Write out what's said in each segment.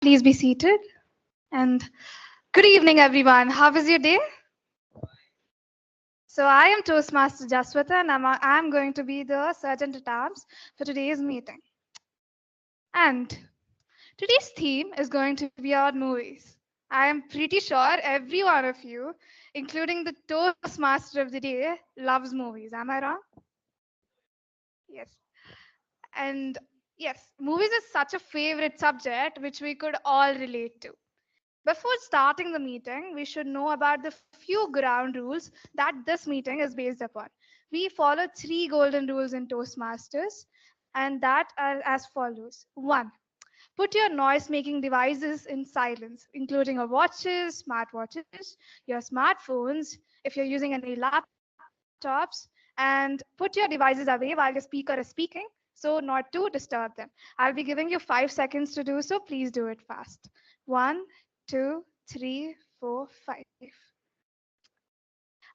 Please be seated. And good evening, everyone. How was your day? So I am Toastmaster Jasvitha, and I'm going to be the sergeant at arms for today's meeting. And today's theme is going to be about movies. I am pretty sure every one of you, including the Toastmaster of the day, loves movies. Am I wrong? Yes. And yes, movies is such a favorite subject which we could all relate to. Before starting the meeting, we should know about the few ground rules that this meeting is based upon. We follow three golden rules in Toastmasters, and that are as follows. One, put your noise making devices in silence, including your watches, smartwatches, your smartphones, if you're using any laptops, and put your devices away while the speaker is speaking so not to disturb them. I'll be giving you 5 seconds to do so. Please do it fast. One, two, three, four, five.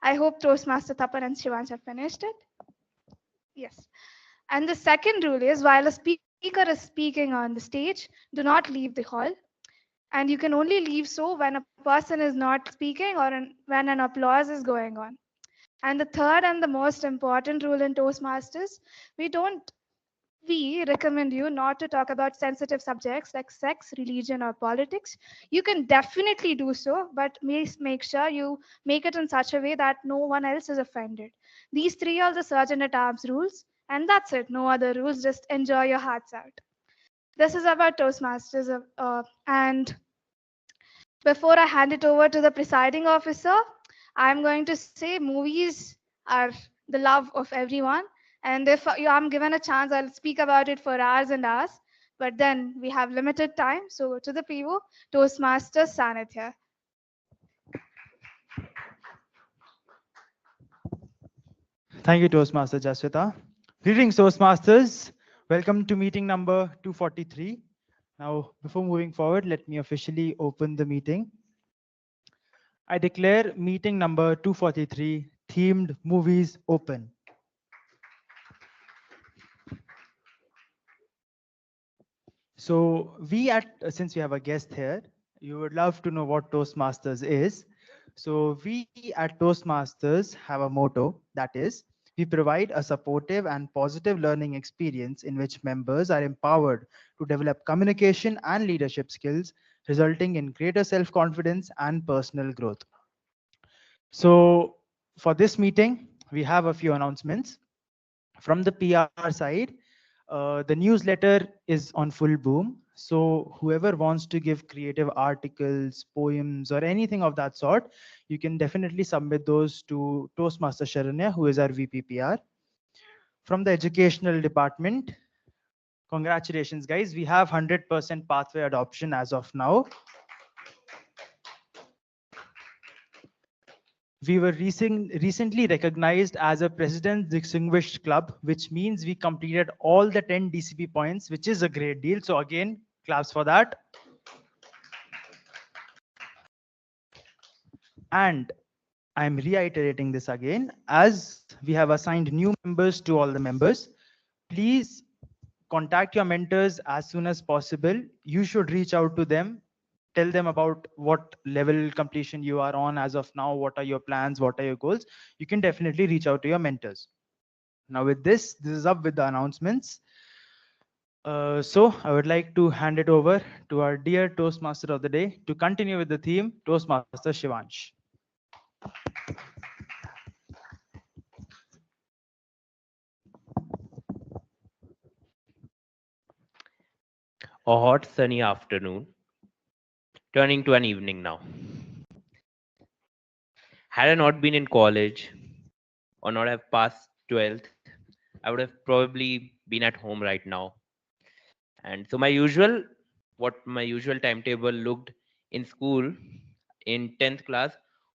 I hope Toastmaster Tapan and Shivansh have finished it. Yes. And the second rule is while a speaker is speaking on the stage, do not leave the hall. And you can only leave so when a person is not speaking or when an applause is going on. And the third and the most important rule in Toastmasters, we don't we recommend you not to talk about sensitive subjects like sex, religion, or politics. You can definitely do so, but make sure you make it in such a way that no one else is offended. These three are the sergeant at arms rules, and that's it. No other rules. Just enjoy your hearts out. This is about Toastmasters, and before I hand it over to the presiding officer, I'm going to say movies are the love of everyone. And if I'm given a chance, I'll speak about it for hours and hours. But then we have limited time. So to the PO, Toastmaster Sanidhya. Thank you, Toastmaster Jasvitha. Greetings, Toastmasters. Welcome to meeting number 243. Now, before moving forward, let me officially open the meeting. I declare meeting number 243, themed movies, open. So since we have a guest here, you would love to know what Toastmasters is. So we at Toastmasters have a motto, that is, we provide a supportive and positive learning experience in which members are empowered to develop communication and leadership skills, resulting in greater self-confidence and personal growth. So for this meeting, we have a few announcements. From the PR side, the newsletter is on full boom. So whoever wants to give creative articles, poems, or anything of that sort, you can definitely submit those to Toastmaster Sharanya, who is our VP PR. From the educational department, congratulations, guys. We have 100% pathway adoption as of now. We were recently recognized as a President's Distinguished Club, which means we completed all the 10 DCP points, which is a great deal. So again, claps for that. And I'm reiterating this again, as we have assigned new members to all the members. Please contact your mentors as soon as possible. You should reach out to them, tell them about what level completion you are on as of now, what are your plans, what are your goals. You can definitely reach out to your mentors. Now with this is up with the announcements. So I would like to hand it over to our dear Toastmaster of the day to continue with the theme, Toastmaster Shivansh. A hot sunny afternoon, turning to an evening now. Had I not been in college or not have passed 12th, I would have probably been at home right now. And so what my usual timetable looked in school in 10th class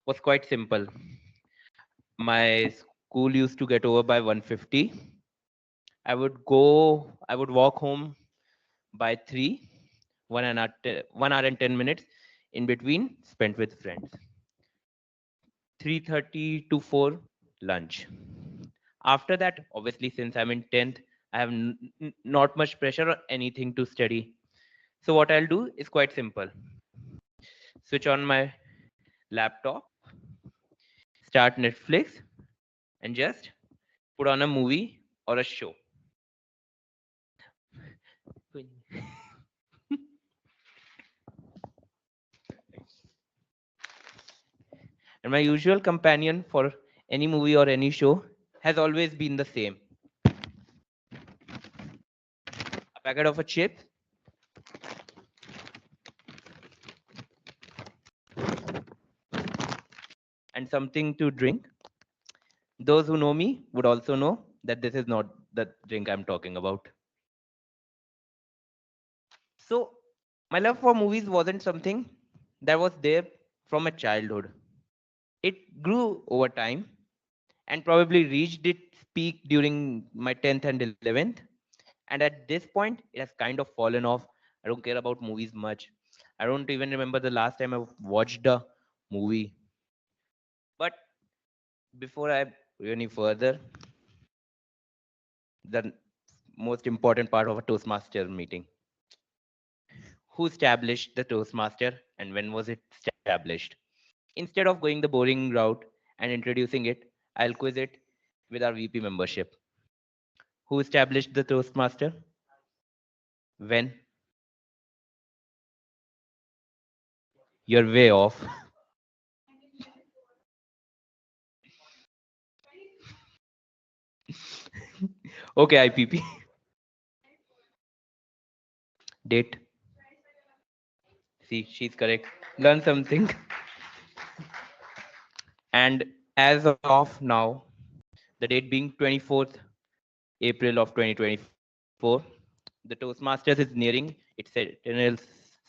was quite simple. My school used to get over by 1:50. I would walk home by 3, 1 hour and 10 minutes in between spent with friends. 3:30 to 4 lunch. After that, obviously since I'm in 10th, I have not much pressure or anything to study. So what I'll do is quite simple. Switch on my laptop, start Netflix, and just put on a movie or a show. And my usual companion for any movie or any show has always been the same: a packet of a chips and something to drink. Those who know me would also know that this is not the drink I'm talking about. So, my love for movies wasn't something that was there from my childhood. It grew over time and probably reached its peak during my 10th and 11th. And at this point, it has kind of fallen off. I don't care about movies much. I don't even remember the last time I watched a movie. But before I go any further, the most important part of a Toastmaster meeting: who established the Toastmaster and when was it established? Instead of going the boring route and introducing it, I'll quiz it with our VP membership. Who established the Toastmaster? When? You're way off. Okay, IPP. Date. See, she's correct. Learn something. And as of now, the date being 24th April of 2024, the Toastmasters is nearing its centennial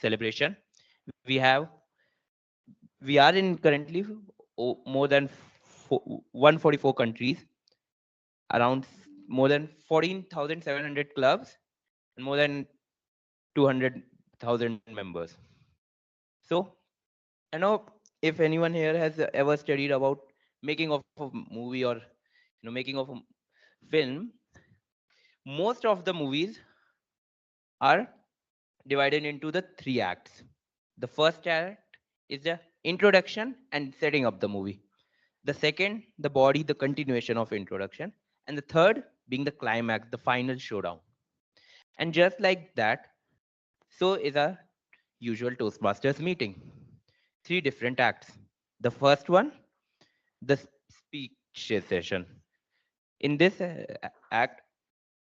celebration. We have, we are in currently more than 144 countries, around more than 14,700 clubs, and more than 200,000 members. So I know if anyone here has ever studied about making of a movie or making of a film, most of the movies are divided into the three acts. The first act is the introduction and setting up the movie. The second, the body, the continuation of introduction, and the third being the climax, the final showdown. And just like that, so is our usual Toastmasters meeting. Three different acts. The first one, the speech session. In this act,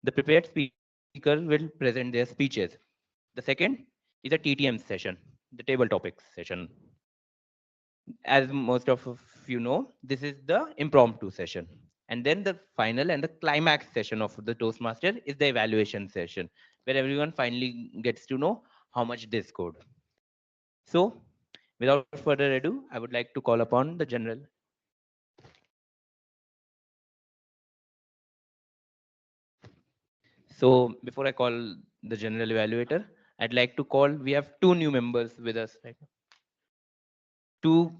the prepared speaker will present their speeches. The second is a TTM session, the table topics session. As most of you know, this is the impromptu session. And then the final and the climax session of the Toastmaster is the evaluation session, where everyone finally gets to know how much they scored. So, without further ado, I would like to call upon the general. So, before I call the general evaluator, I'd like to call, we have two new members with us right now. Two,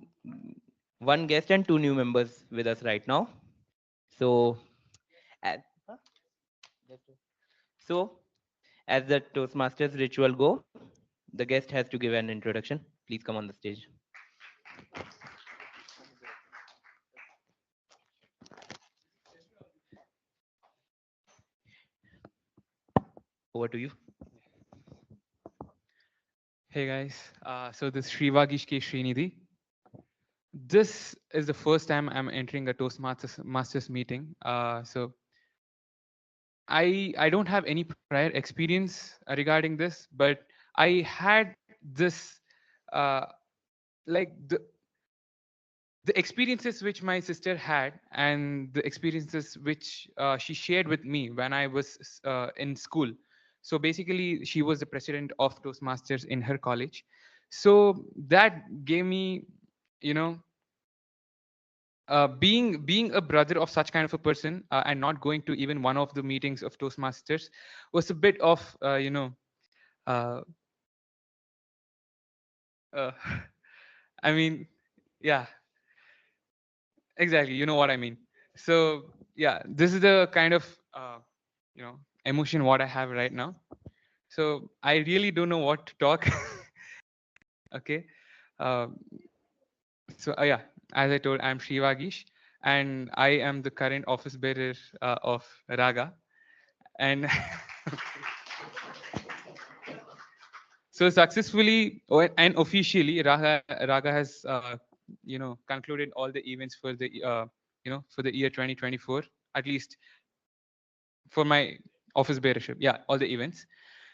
one guest and two new members with us right now. So, as, so as the Toastmasters ritual go, the guest has to give an introduction. Please come on the stage. Over to you. Hey guys, so this is Vageesh K. Srinidhi. This is the first time I'm entering a Toastmasters meeting. So I don't have any prior experience regarding this, but I had this uh, like the experiences which my sister had and the experiences which she shared with me when I was in school. So basically, she was the president of Toastmasters in her college. So that gave me, you know, being a brother of such kind of a person and not going to even one of the meetings of Toastmasters was a bit of, uh, uh, I mean, yeah, exactly. You know what I mean. So yeah, this is the kind of emotion what I have right now. So I really don't know what to talk. Okay. Um, yeah, as I told, I'm Vageesh, and I am the current office bearer of Raga. And so successfully and officially, Raga has concluded all the events for the for the year 2024, at least for my office bearership. Yeah, all the events.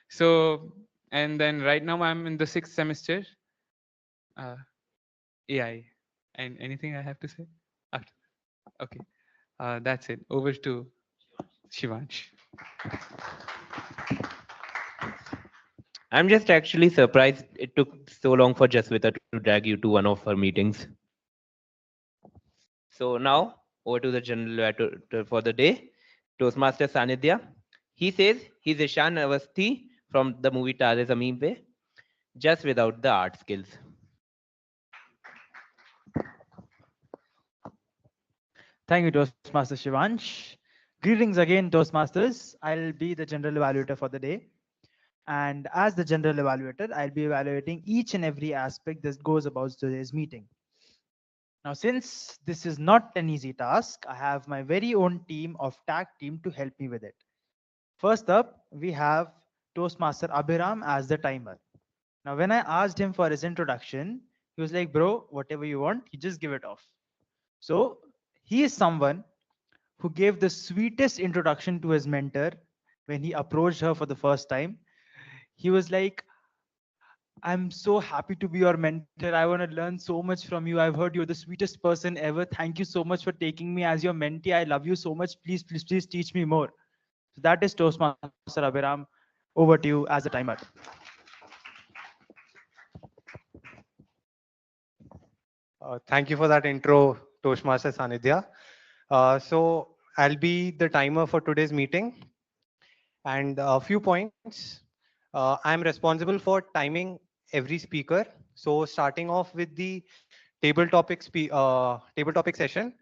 So and then right now I'm in the 6th semester, uh, AI. And anything I have to say after? Okay, that's it. Over to Shivansh. I'm just actually surprised it took so long for Jasvitha to drag you to one of her meetings. So now, over to the general evaluator for the day, Toastmaster Sanidhya. He says he's Ishan Avasthi from the movie Tare Zameen Pe, just without the art skills. Thank you, Toastmaster Shivansh. Greetings again, Toastmasters. I'll be the general evaluator for the day. And as the general evaluator, I'll be evaluating each and every aspect that goes about today's meeting. Now, since this is not an easy task, I have my very own team of tag team to help me with it. First up, we have Toastmaster Abhiram as the timer. Now, when I asked him for his introduction, he was like, bro, whatever you want, you just give it off. So he is someone who gave the sweetest introduction to his mentor when he approached her for the first time. He was like, I'm so happy to be your mentor. I want to learn so much from you. I've heard you're the sweetest person ever. Thank you so much for taking me as your mentee. I love you so much. Please, please, please teach me more. So that is Toastmaster Abhiram. Over to you as a timer. Thank you for that intro, Toastmaster Sanidhya. So I'll be the timer for today's meeting. And a few points. I'm responsible for timing every speaker. So starting off with the table topic session,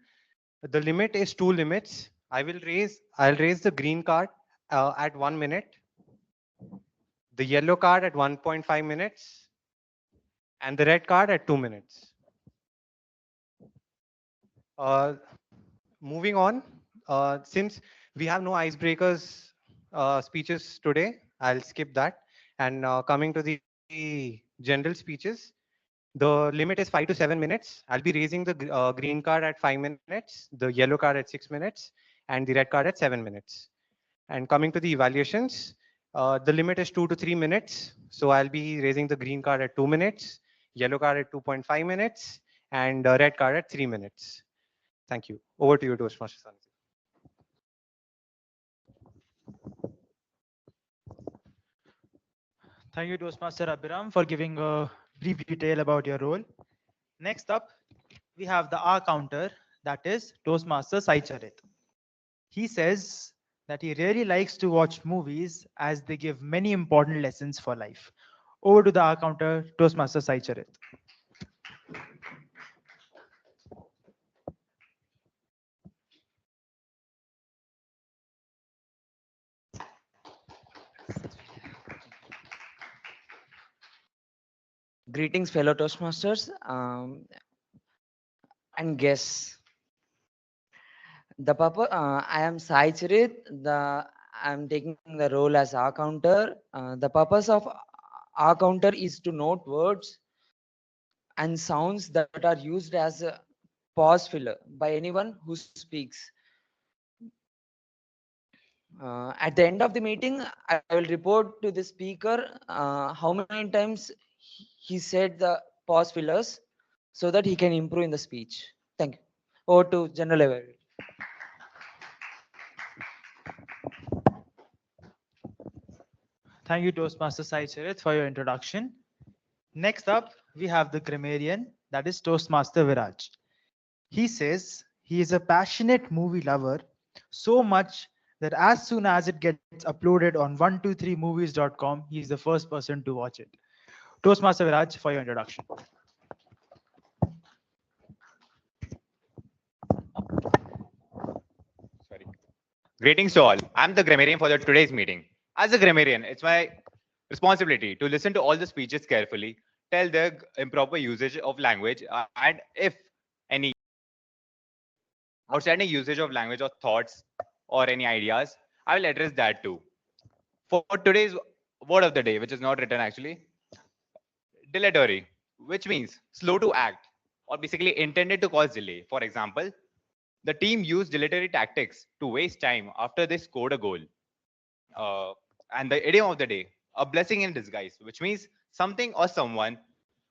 the limit is 2 limits. I'll raise the green card at 1 minute, the yellow card at 1.5 minutes, and the red card at 2 minutes. Uh, Moving on, since we have no icebreakers speeches today, I'll skip that. And coming to the general speeches, the limit is 5 to 7 minutes. I'll be raising the green card at 5 minutes, the yellow card at 6 minutes, and the red card at 7 minutes. And coming to the evaluations, the limit is 2 to 3 minutes. So I'll be raising the green card at 2 minutes, yellow card at 2.5 minutes, and red card at 3 minutes. Thank you. Over to you, Toastmaster Sanidhya. Thank you, Toastmaster Abhiram, for giving a brief detail about your role. Next up, we have the R counter, that is Toastmaster Sai Charit. He says that he really likes to watch movies as they give many important lessons for life. Over to the R counter, Toastmaster Sai Charit. Greetings, fellow Toastmasters and guests. I am Sai Chirit. I am taking the role as R counter. The purpose of R counter is to note words and sounds that are used as a pause filler by anyone who speaks. At the end of the meeting, I will report to the speaker how many times he said the pause fillers so that he can improve in the speech. Thank you. Over to General Evaluator. Thank you, Toastmaster Sai Charit, for your introduction. Next up, we have the Grammarian, that is Toastmaster Viraj. He says he is a passionate movie lover, so much that as soon as it gets uploaded on 123movies.com, he is the first person to watch it. Toastmaster Viraj, for your introduction. Sorry. Greetings to all. I'm the grammarian for today's meeting. As a grammarian, it's my responsibility to listen to all the speeches carefully, tell their improper usage of language, and if any outstanding usage of language or thoughts or any ideas, I will address that too. For today's word of the day, which is not written actually, dilatory, which means slow to act or basically intended to cause delay. For example, the team used dilatory tactics to waste time after they scored a goal. Uh, and the idiom of the day, a blessing in disguise, which means something or someone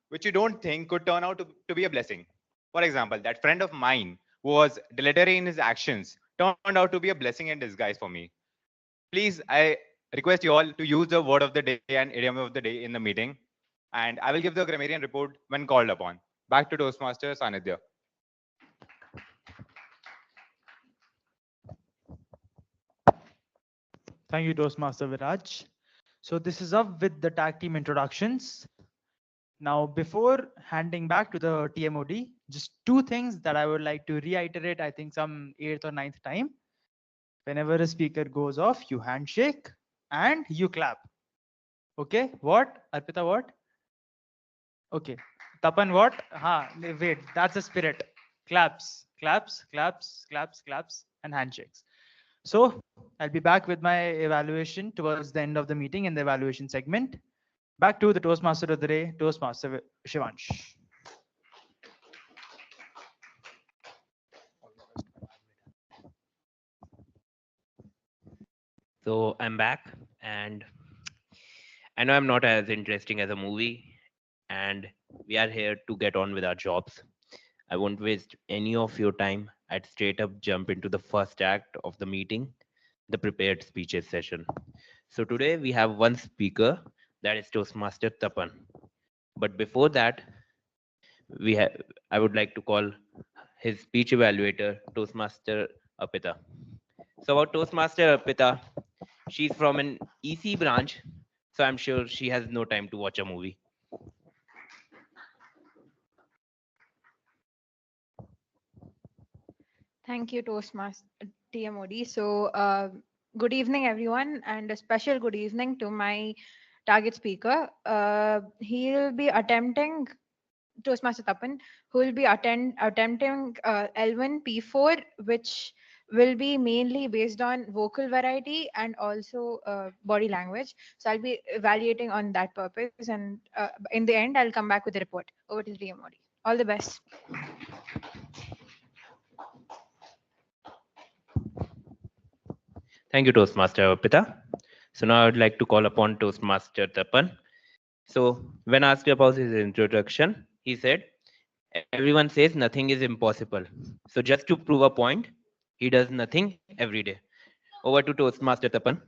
which you don't think could turn out to be a blessing. For example, that friend of mine who was dilatory in his actions turned out to be a blessing in disguise for me. Please, I request you all to use the word of the day and idiom of the day in the meeting. And I will give the grammarian report when called upon. Back to Toastmaster Sanidhya. Thank you, Toastmaster Viraj. So this is up with the tag team introductions. Now, before handing back to the TMoD, just two things that I would like to reiterate, I think some 8th or 9th time. Whenever a speaker goes off, you handshake and you clap. Okay, what? Arpita, what? Okay, Tapan, what? Wait, that's the spirit. Claps, claps, claps, claps, claps, and handshakes. So I'll be back with my evaluation towards the end of the meeting in the evaluation segment. Back to the Toastmaster of the day, Toastmaster Shivansh. So I'm back, and I know I'm not as interesting as a movie, and we are here to get on with our jobs. I won't waste any of your time. I'd straight up jump into the first act of the meeting, the prepared speeches session. So today we have one speaker, that is Toastmaster Tapan. But before that, I would like to call his speech evaluator, Toastmaster Arpita. So about Toastmaster Arpita, she's from an EC branch, so I'm sure she has no time to watch a movie. Thank you, Toastmaster TMoD. So, good evening, everyone, and a special good evening to my target speaker. He'll be attempting Toastmaster Tapan, who will be attempting L1 P4, which will be mainly based on vocal variety and also body language. So I'll be evaluating on that purpose, and in the end, I'll come back with a report. Over to the TMoD. All the best. Thank you, Toastmaster Arpita. So now I would like to call upon Toastmaster Tapan. So when asked about his introduction, he said, everyone says nothing is impossible. So just to prove a point, he does nothing every day. Over to Toastmaster Tapan.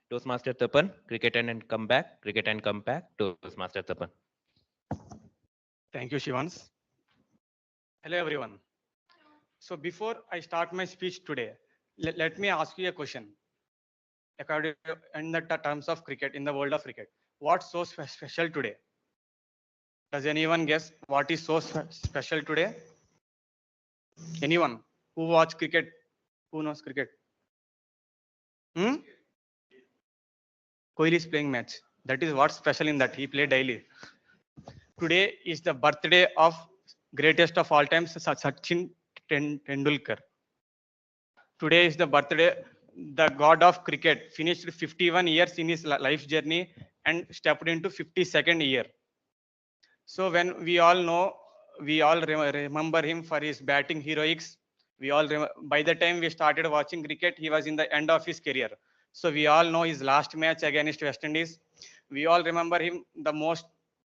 Toastmaster Tapan, cricket and come back, cricket and come back, Toastmaster Tapan. Thank you, Shivansh. Hello, everyone. So before I start my speech today, let me ask you a question. According in the terms of cricket, in the world of cricket, what's so special today? Does anyone guess what is so special today? Anyone who watch cricket? Who knows cricket? Kohli is playing match. That is what's special in that. He play daily. Today is the birthday of greatest of all times, Sachin Tendulkar. Today is the birthday, the god of cricket finished 51 years in his life journey and stepped into 52nd year. So when we all know, we all remember him for his batting heroics. We all by the time we started watching cricket, he was in the end of his career. So we all know his last match against West Indies. We all remember him. The most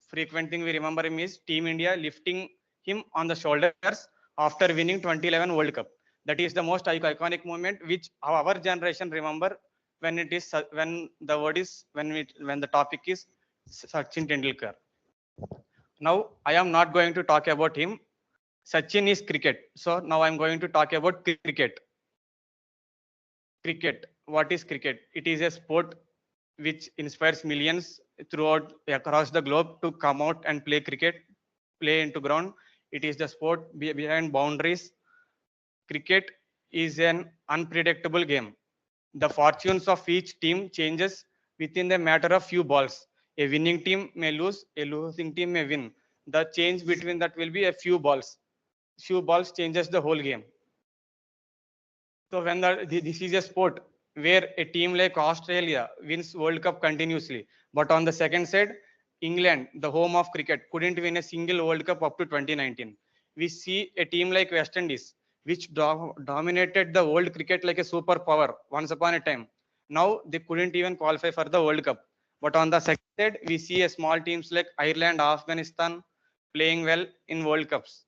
frequent thing we remember him is Team India lifting him on the shoulders after winning 2011 World Cup. That is the most iconic moment which our generation remember when it is when the word is when the topic is Sachin Tendulkar. Now I am not going to talk about him. Sachin is cricket. So now I am going to talk about cricket. Cricket. What is cricket? It is a sport which inspires millions throughout across the globe to come out and play cricket, play into ground. It is the sport behind boundaries. Cricket is an unpredictable game. The fortunes of each team changes within the matter of few balls. A winning team may lose, a losing team may win. The change between that will be a few balls. Few balls changes the whole game. So when this is a sport where a team like Australia wins World Cup continuously, but on the second side, England, the home of cricket, couldn't win a single World Cup up to 2019. We see a team like West Indies, which dominated the world cricket like a superpower once upon a time. Now they couldn't even qualify for the World Cup. But on the second side, we see a small teams like Ireland, Afghanistan playing well in World Cups.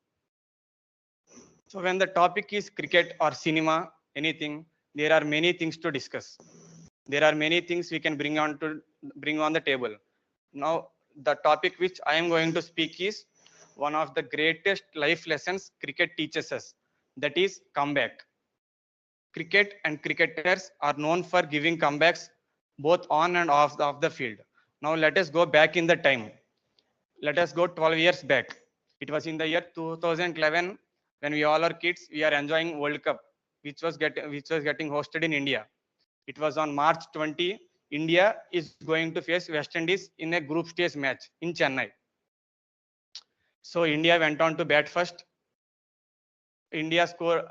So when the topic is cricket or cinema, anything, there are many things to discuss. There are many things we can bring on the table. Now, the topic which I am going to speak is one of the greatest life lessons cricket teaches us. That is comeback. Cricket and cricketers are known for giving comebacks both on and off the field. Now let us go back in the time. Let us go 12 years back. It was in the year 2011 when we all are kids. We are enjoying World Cup, which was getting hosted in India. It was on March 20. India is going to face West Indies in a group stage match in Chennai. So India went on to bat first. India scored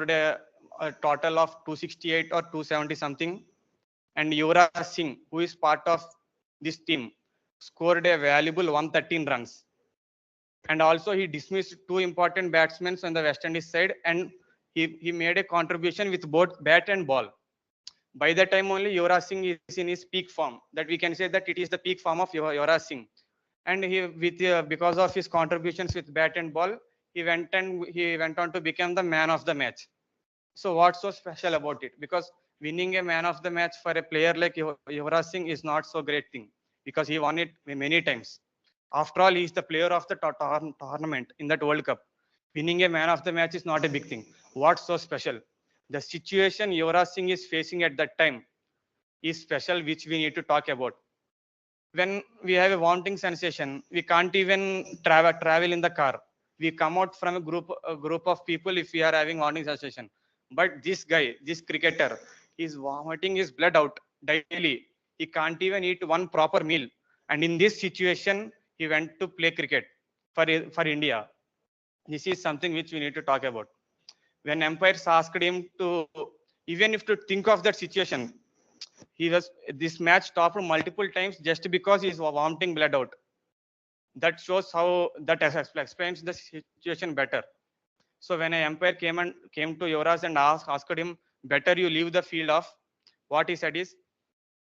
a total of 268 or 270 something, and Yuvraj Singh, who is part of this team, scored a valuable 113 runs. And also he dismissed two important batsmen on the West Indies side, and he made a contribution with both bat and ball. By the time only Yuvraj Singh is in his peak form, that we can say that it is the peak form of Yuvraj Singh. And because of his contributions with bat and ball, he went on to become the man of the match. So what's so special about it? Because winning a man of the match for a player like Yuvraj Singh is not so great thing, because he won it many times. After all, he is the player of the tournament in that World Cup. Winning a man of the match is not a big thing. What's so special? The situation Yuvraj Singh is facing at that time is special, which we need to talk about. When we have a vomiting sensation, we can't even travel in the car. We come out from a group of people if we are having vomiting sensation. But this guy, this cricketer, is vomiting his blood out daily. He can't even eat one proper meal. And in this situation, he went to play cricket for India. This is something which we need to talk about. When umpires asked him to, even if to think of that situation, this match stopped multiple times just because he's vomiting blood out. That shows how that explains the situation better. So when an umpire came to Yuvraj and asked him, better you leave the field off, what he said is,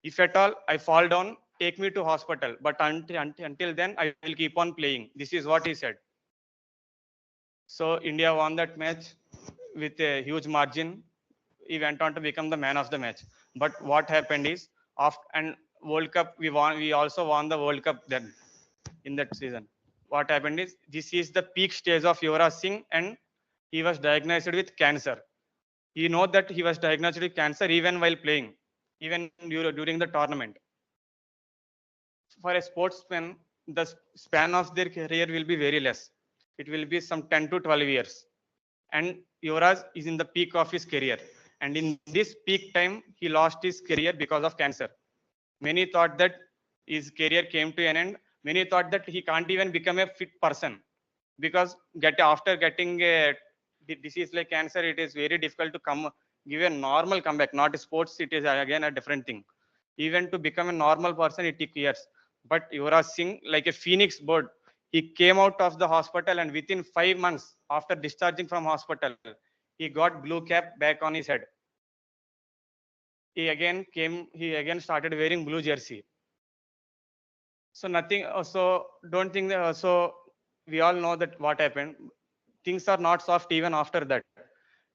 if at all I fall down, take me to hospital. But until then, I will keep on playing. This is what he said. So India won that match with a huge margin. He went on to become the man of the match. But what happened is, and World Cup, we also won the World Cup then in that season. What happened is, this is the peak stage of Yuvraj Singh, and he was diagnosed with cancer. You know that he was diagnosed with cancer even while playing, even during the tournament. For a sportsman, the span of their career will be very less. It will be some 10 to 12 years. And Yuvraj is in the peak of his career. And in this peak time, he lost his career because of cancer. Many thought that his career came to an end. Many thought that he can't even become a fit person, because after getting a disease like cancer, it is very difficult to give a normal comeback. Not sports, it is again a different thing. Even to become a normal person, it took years. But Yuvraj Singh, like a phoenix bird, he came out of the hospital, and within 5 months after discharging from hospital, he got blue cap back on his head. He again started wearing blue jersey. So don't think that, we all know that what happened. Things are not soft even after that.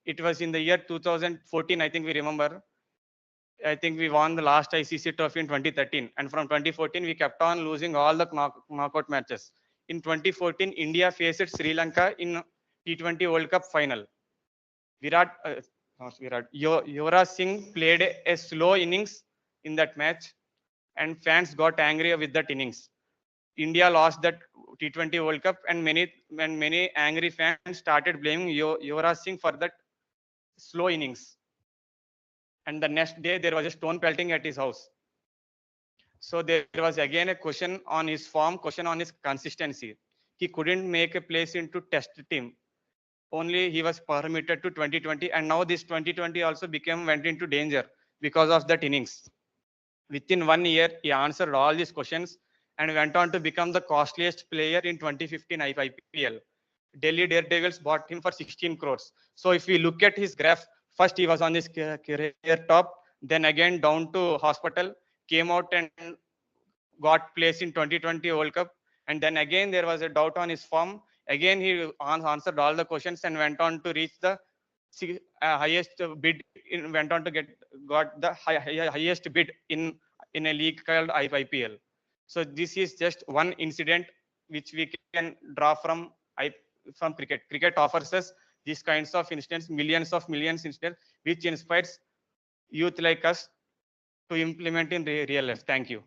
It was in the year 2014, I think we remember. I think we won the last ICC trophy in 2013. And from 2014, we kept on losing all the knockout matches. In 2014, India faced Sri Lanka in T20 World Cup final. Yuvraj Singh played a slow innings in that match, and fans got angry with that innings. India lost that T20 World Cup, and many angry fans started blaming Yuvraj Singh for that slow innings. And the next day, there was a stone pelting at his house. So there was again a question on his form, question on his consistency. He couldn't make a place into test team. Only he was permitted to 2020, and now this 2020 also went into danger because of that innings. Within 1 year, he answered all these questions and went on to become the costliest player in 2015 IPL. Delhi Daredevils bought him for 16 crores. So if we look at his graph, first he was on his career top, then again down to hospital, came out and got placed in 2020 World Cup, and then again there was a doubt on his form. Again he answered all the questions and went on to reach the highest bid. Went on to got the highest bid in a league called IPL. So this is just one incident which we can draw from cricket. Cricket offers us these kinds of incidents, millions incidents, which inspires youth like us to implement in real life. Thank you.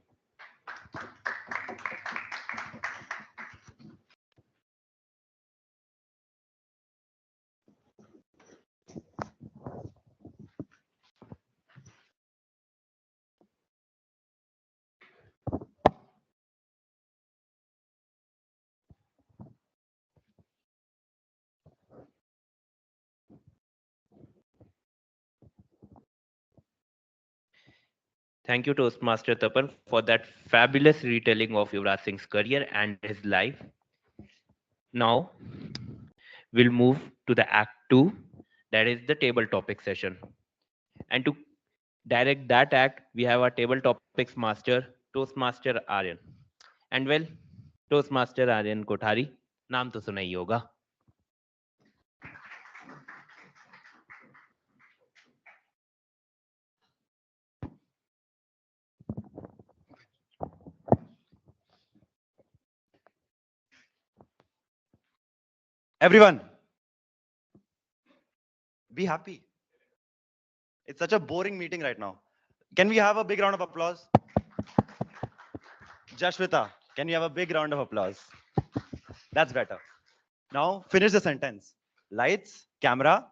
Thank you, Toastmaster Tapan, for that fabulous retelling of Yuvraj Singh's career and his life. Now, we'll move to the Act 2, that is the table topic session. And to direct that act, we have our table topics master, Toastmaster Aryan. And well, Toastmaster Aryan Kothari, नाम तो सुना ही होगा. Everyone, be happy. It's such a boring meeting right now. Can we have a big round of applause? Jasvitha, can you have a big round of applause? That's better. Now, finish the sentence. Lights, camera.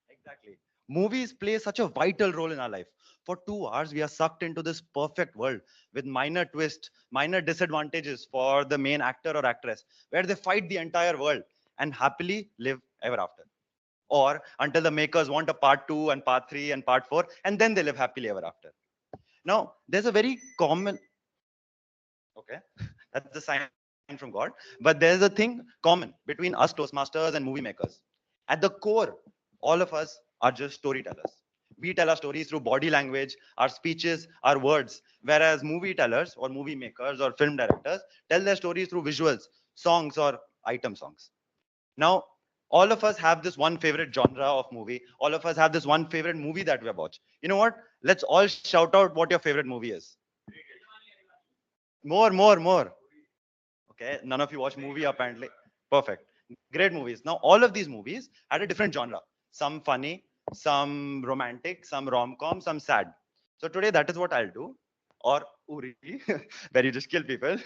Exactly. Movies play such a vital role in our life. For 2 hours, we are sucked into this perfect world with minor twists, minor disadvantages for the main actor or actress, where they fight the entire world and happily live ever after. Or until the makers want a part 2 and part 3 and part 4, and then they live happily ever after. Now, there's a very common, okay, that's the sign from God, but there's a thing common between us Toastmasters and movie makers. At the core, all of us are just storytellers. We tell our stories through body language, our speeches, our words, whereas movie tellers or movie makers or film directors tell their stories through visuals, songs, or item songs. Now, all of us have this one favorite genre of movie. All of us have this one favorite movie that we have watched. You know what? Let's all shout out what your favorite movie is. More. Okay, none of you watch movie apparently. Perfect. Great movies. Now, all of these movies had a different genre. Some funny, some romantic, some rom-com, some sad. So today, that is what I'll do. Or Uri, where you just kill people.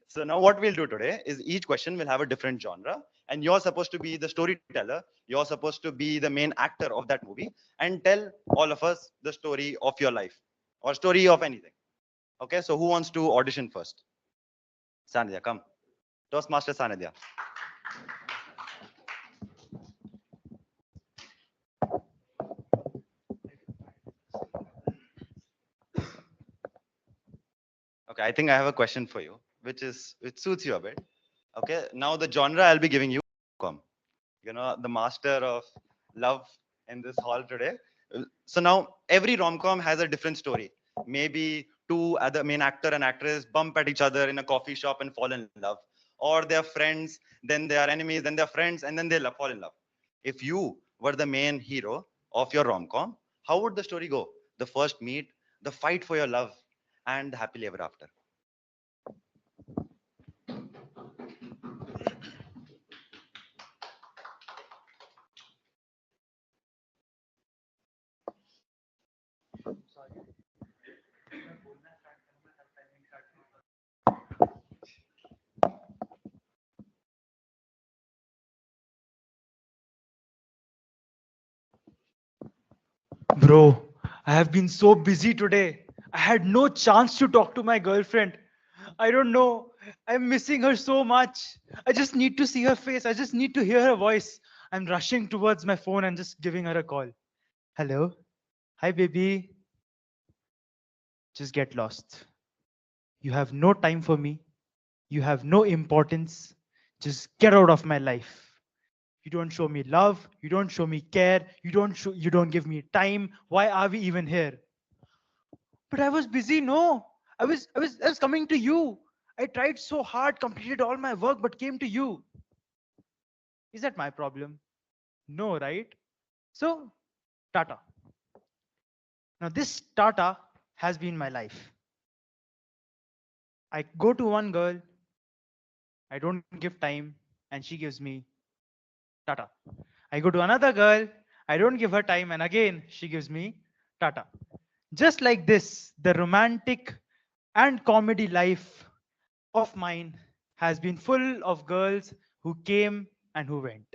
So now what we'll do today is each question will have a different genre. And you're supposed to be the storyteller. You're supposed to be the main actor of that movie and tell all of us the story of your life or story of anything. Okay, so who wants to audition first? Sanidhya, come. Toastmaster Sanidhya. Okay, I think I have a question for you, which suits you a bit. Okay, now the genre I'll be giving you, rom-com. You know, the master of love in this hall today. So now every rom-com has a different story. Maybe two other main actor and actress bump at each other in a coffee shop and fall in love. Or they're friends, then they are enemies, then they're friends, and then they fall in love. If you were the main hero of your rom-com, how would the story go? The first meet, the fight for your love, and the happily ever after. Bro, I have been so busy today. I had no chance to talk to my girlfriend. I don't know. I'm missing her so much. I just need to see her face. I just need to hear her voice. I'm rushing towards my phone and just giving her a call. Hello. Hi, baby. Just get lost. You have no time for me. You have no importance. Just get out of my life. You don't show me love. You don't show me care. You don't give me time. Why are we even here? But I was busy. No, I was coming to you. I tried so hard, completed all my work, but came to you. Is that my problem? No, right? So, Tata. Now, this Tata has been my life. I go to one girl, I don't give time, and she gives me Tata. I go to another girl, I don't give her time, and again, she gives me Tata. Just like this, the romantic and comedy life of mine has been full of girls who came and who went.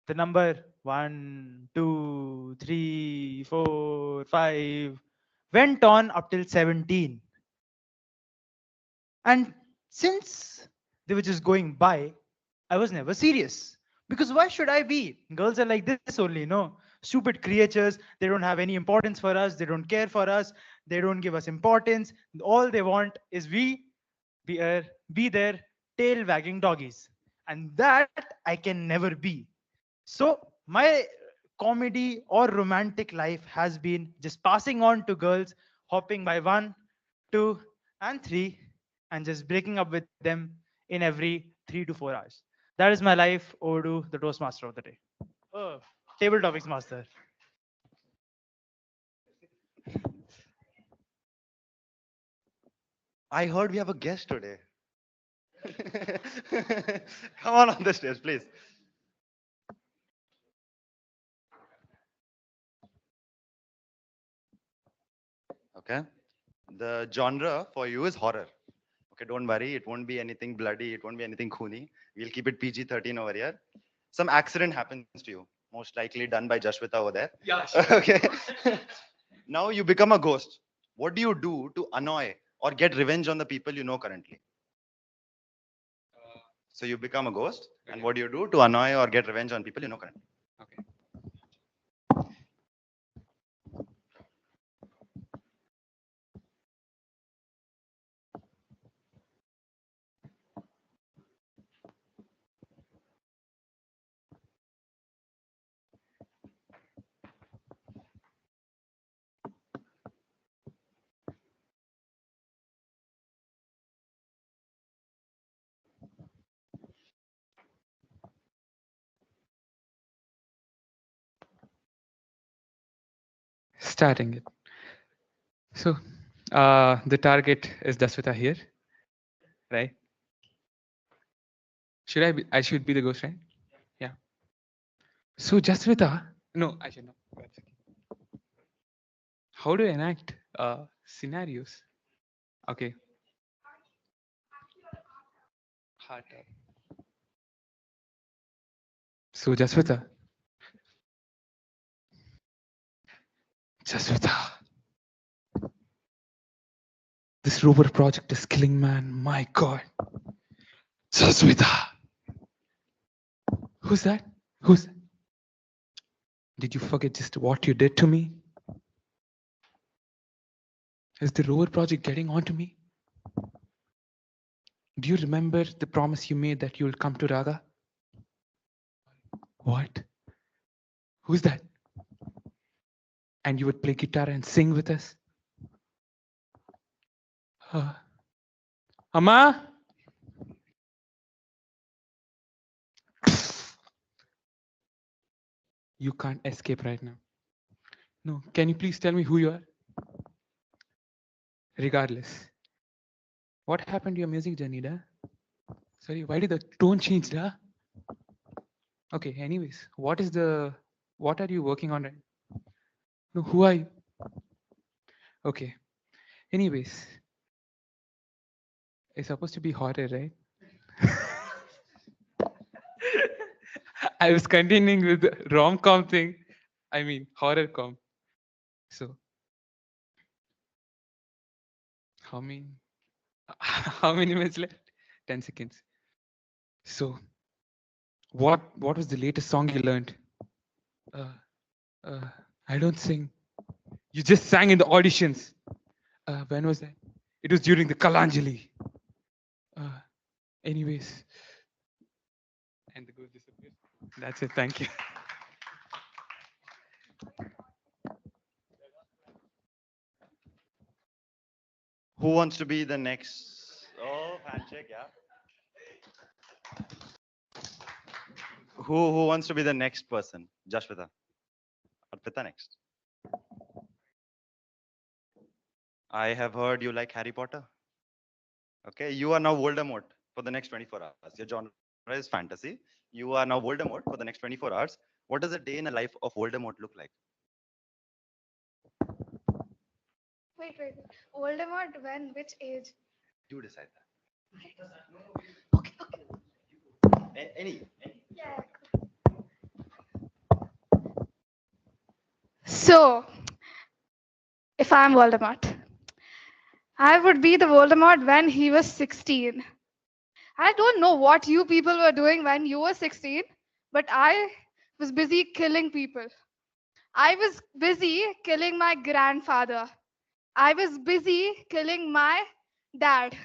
The number 1, 2, 3, 4, 5 went on up till 17. And since they were just going by, I was never serious. Because why should I be? Girls are like this only, no? Stupid creatures. They don't have any importance for us. They don't care for us. They don't give us importance. All they want is we be their tail wagging doggies. And that I can never be. So my comedy or romantic life has been just passing on to girls, hopping by 1, 2, and 3, and just breaking up with them in every 3 to 4 hours. That is my life. Over to the Toastmaster of the day. Oh, table topics master. I heard we have a guest today. Come on the stage, please. Okay. The genre for you is horror. Okay, don't worry. It won't be anything bloody. It won't be anything khooni. We'll keep it PG-13 over here. Some accident happens to you, most likely done by Jasvitha over there. Yeah, sure. Okay. Now you become a ghost. What do you do to annoy or get revenge on the people you know currently? So you become a ghost, and Okay. what do you do to annoy or get revenge on people you know currently? Okay. Starting it. So, the target is Jasvitha here, right? Should I be? I should be the ghost, right? Yeah. So, Jasvitha. No, I should not. That's okay. How do I enact scenarios? Okay. Heart up. So, Jasvitha. Jasvitha. This rover project is killing man. My God. Jasvitha. Who's that? Who's that? Did you forget just what you did to me? Is the rover project getting on to me? Do you remember the promise you made that you'll come to Raga? What? Who's that? And you would play guitar and sing with us? Amma? You can't escape right now. No, can you please tell me who you are? Regardless. What happened to your music journey, da? Sorry, why did the tone change, da? Okay, anyways, what are you working on right? No, who are you? Okay. Anyways, it's supposed to be horror, right? I was continuing with the rom-com thing. I mean, horror com. So how many how many minutes left? 10 seconds. So what was the latest song you learned? Uh, uh, I don't sing. You just sang in the auditions. When was that? It was during the Kalanjali. Uh, anyways, and the ghost disappears. That's it. Thank you. Who wants to be the next? Oh, handshake, yeah. Who wants to be the next person? Jasvitha. Arpita next. I have heard you like Harry Potter. Okay, you are now Voldemort for the next 24 hours. Your genre is fantasy. You are now Voldemort for the next 24 hours. What does a day in a life of Voldemort look like? Wait. Voldemort when? Which age? You decide Okay. that. Any. Yeah. So, if I'm Voldemort, I would be the Voldemort when he was 16. I don't know what you people were doing when you were 16, but I was busy killing people. I was busy killing my grandfather. I was busy killing my dad.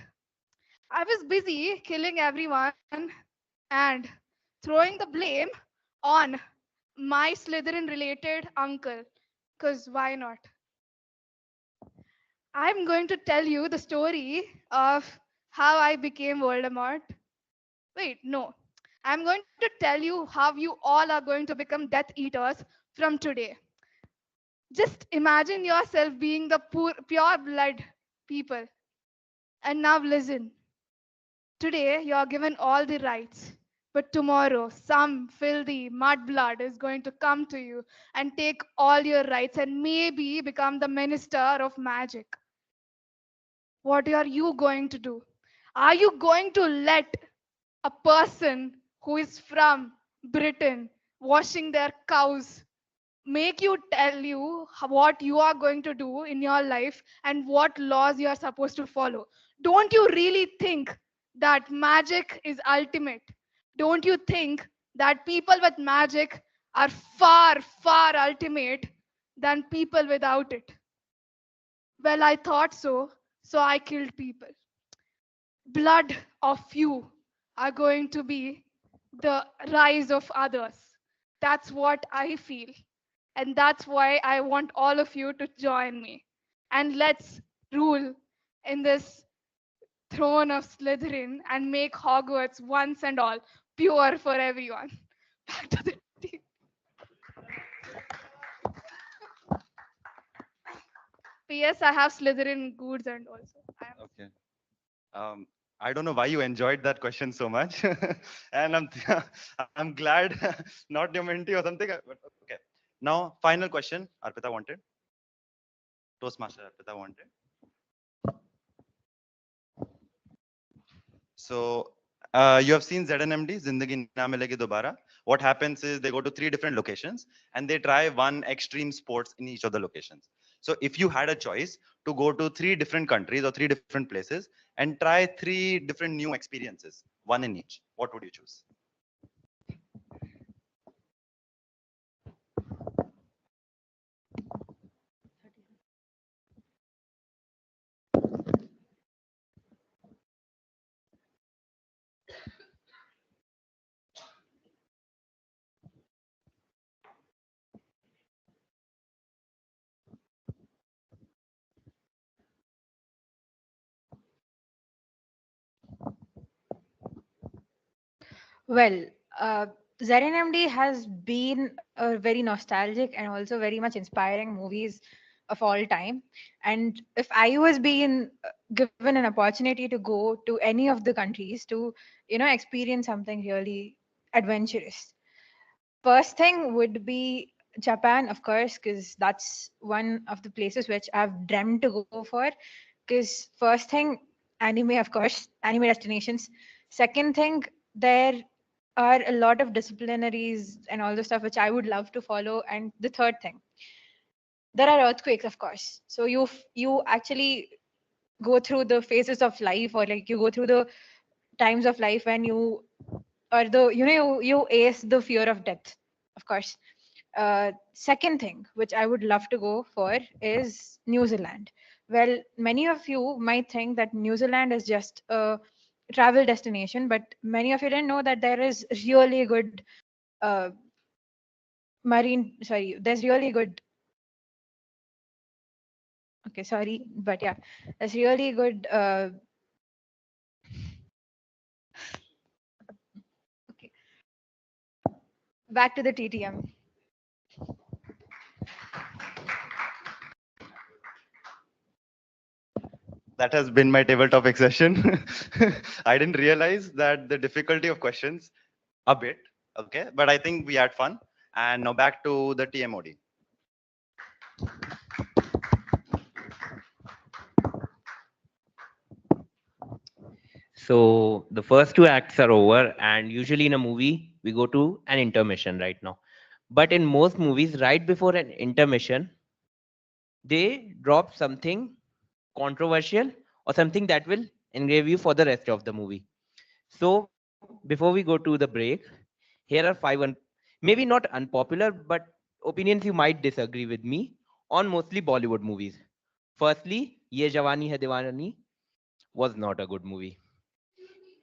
I was busy killing everyone and throwing the blame on my Slytherin related uncle. Because why not? I'm going to tell you the story of how I became Voldemort. Wait, no. I'm going to tell you how you all are going to become Death Eaters from today. Just imagine yourself being the pure blood people. And now listen. Today, you're given all the rights. But tomorrow, some filthy mudblood is going to come to you and take all your rights and maybe become the minister of magic. What are you going to do? Are you going to let a person who is from Britain washing their cows make you tell you what you are going to do in your life and what laws you are supposed to follow? Don't you really think that magic is ultimate? Don't you think that people with magic are far ultimate than people without it? Well, I thought so, so I killed people. Blood of you are going to be the rise of others. That's what I feel. And that's why I want all of you to join me. And let's rule in this throne of Slytherin and make Hogwarts once and all pure for everyone. Back to the team. P.S. I have Slytherin goods and also. Okay. I don't know why you enjoyed that question so much, and I'm glad not your mentee or something. But okay. Now, final question. Arpita wanted. Toastmaster Arpita wanted. So you have seen ZNMD, Zindagi Na Milegi Dobara. What happens is they go to 3 different locations and they try one extreme sports in each of the locations. So if you had a choice to go to 3 different countries or 3 different places and try 3 different new experiences, one in each, what would you choose? Well, uh, ZNMD has been a very nostalgic and also very much inspiring movies of all time. And if I was being given an opportunity to go to any of the countries to, experience something really adventurous, first thing would be Japan, of course, because that's one of the places which I've dreamt to go for. Because first thing, anime, of course, anime destinations. Second thing, there are a lot of disciplinaries and all the stuff which I would love to follow. And the third thing, there are earthquakes, of course. So you actually go through the phases of life, or like you go through the times of life when you, or the you ace the fear of death, of course. Second thing which I would love to go for is New Zealand. Well, many of you might think that New Zealand is just a travel destination, but many of you didn't know that there is really good uh, there's really good, okay, sorry, but yeah, there's really good okay, back to the TTM. That has been my table topic session. I didn't realize that the difficulty of questions a bit. Okay, but I think we had fun. And now back to the TMoD. So the first two acts are over, and usually in a movie, we go to an intermission right now. But in most movies, right before an intermission, they drop something controversial or something that will engrave you for the rest of the movie. So before we go to the break, here are maybe not unpopular, but opinions you might disagree with me on mostly Bollywood movies. Firstly, Ye Jawani Hai Diwani was not a good movie.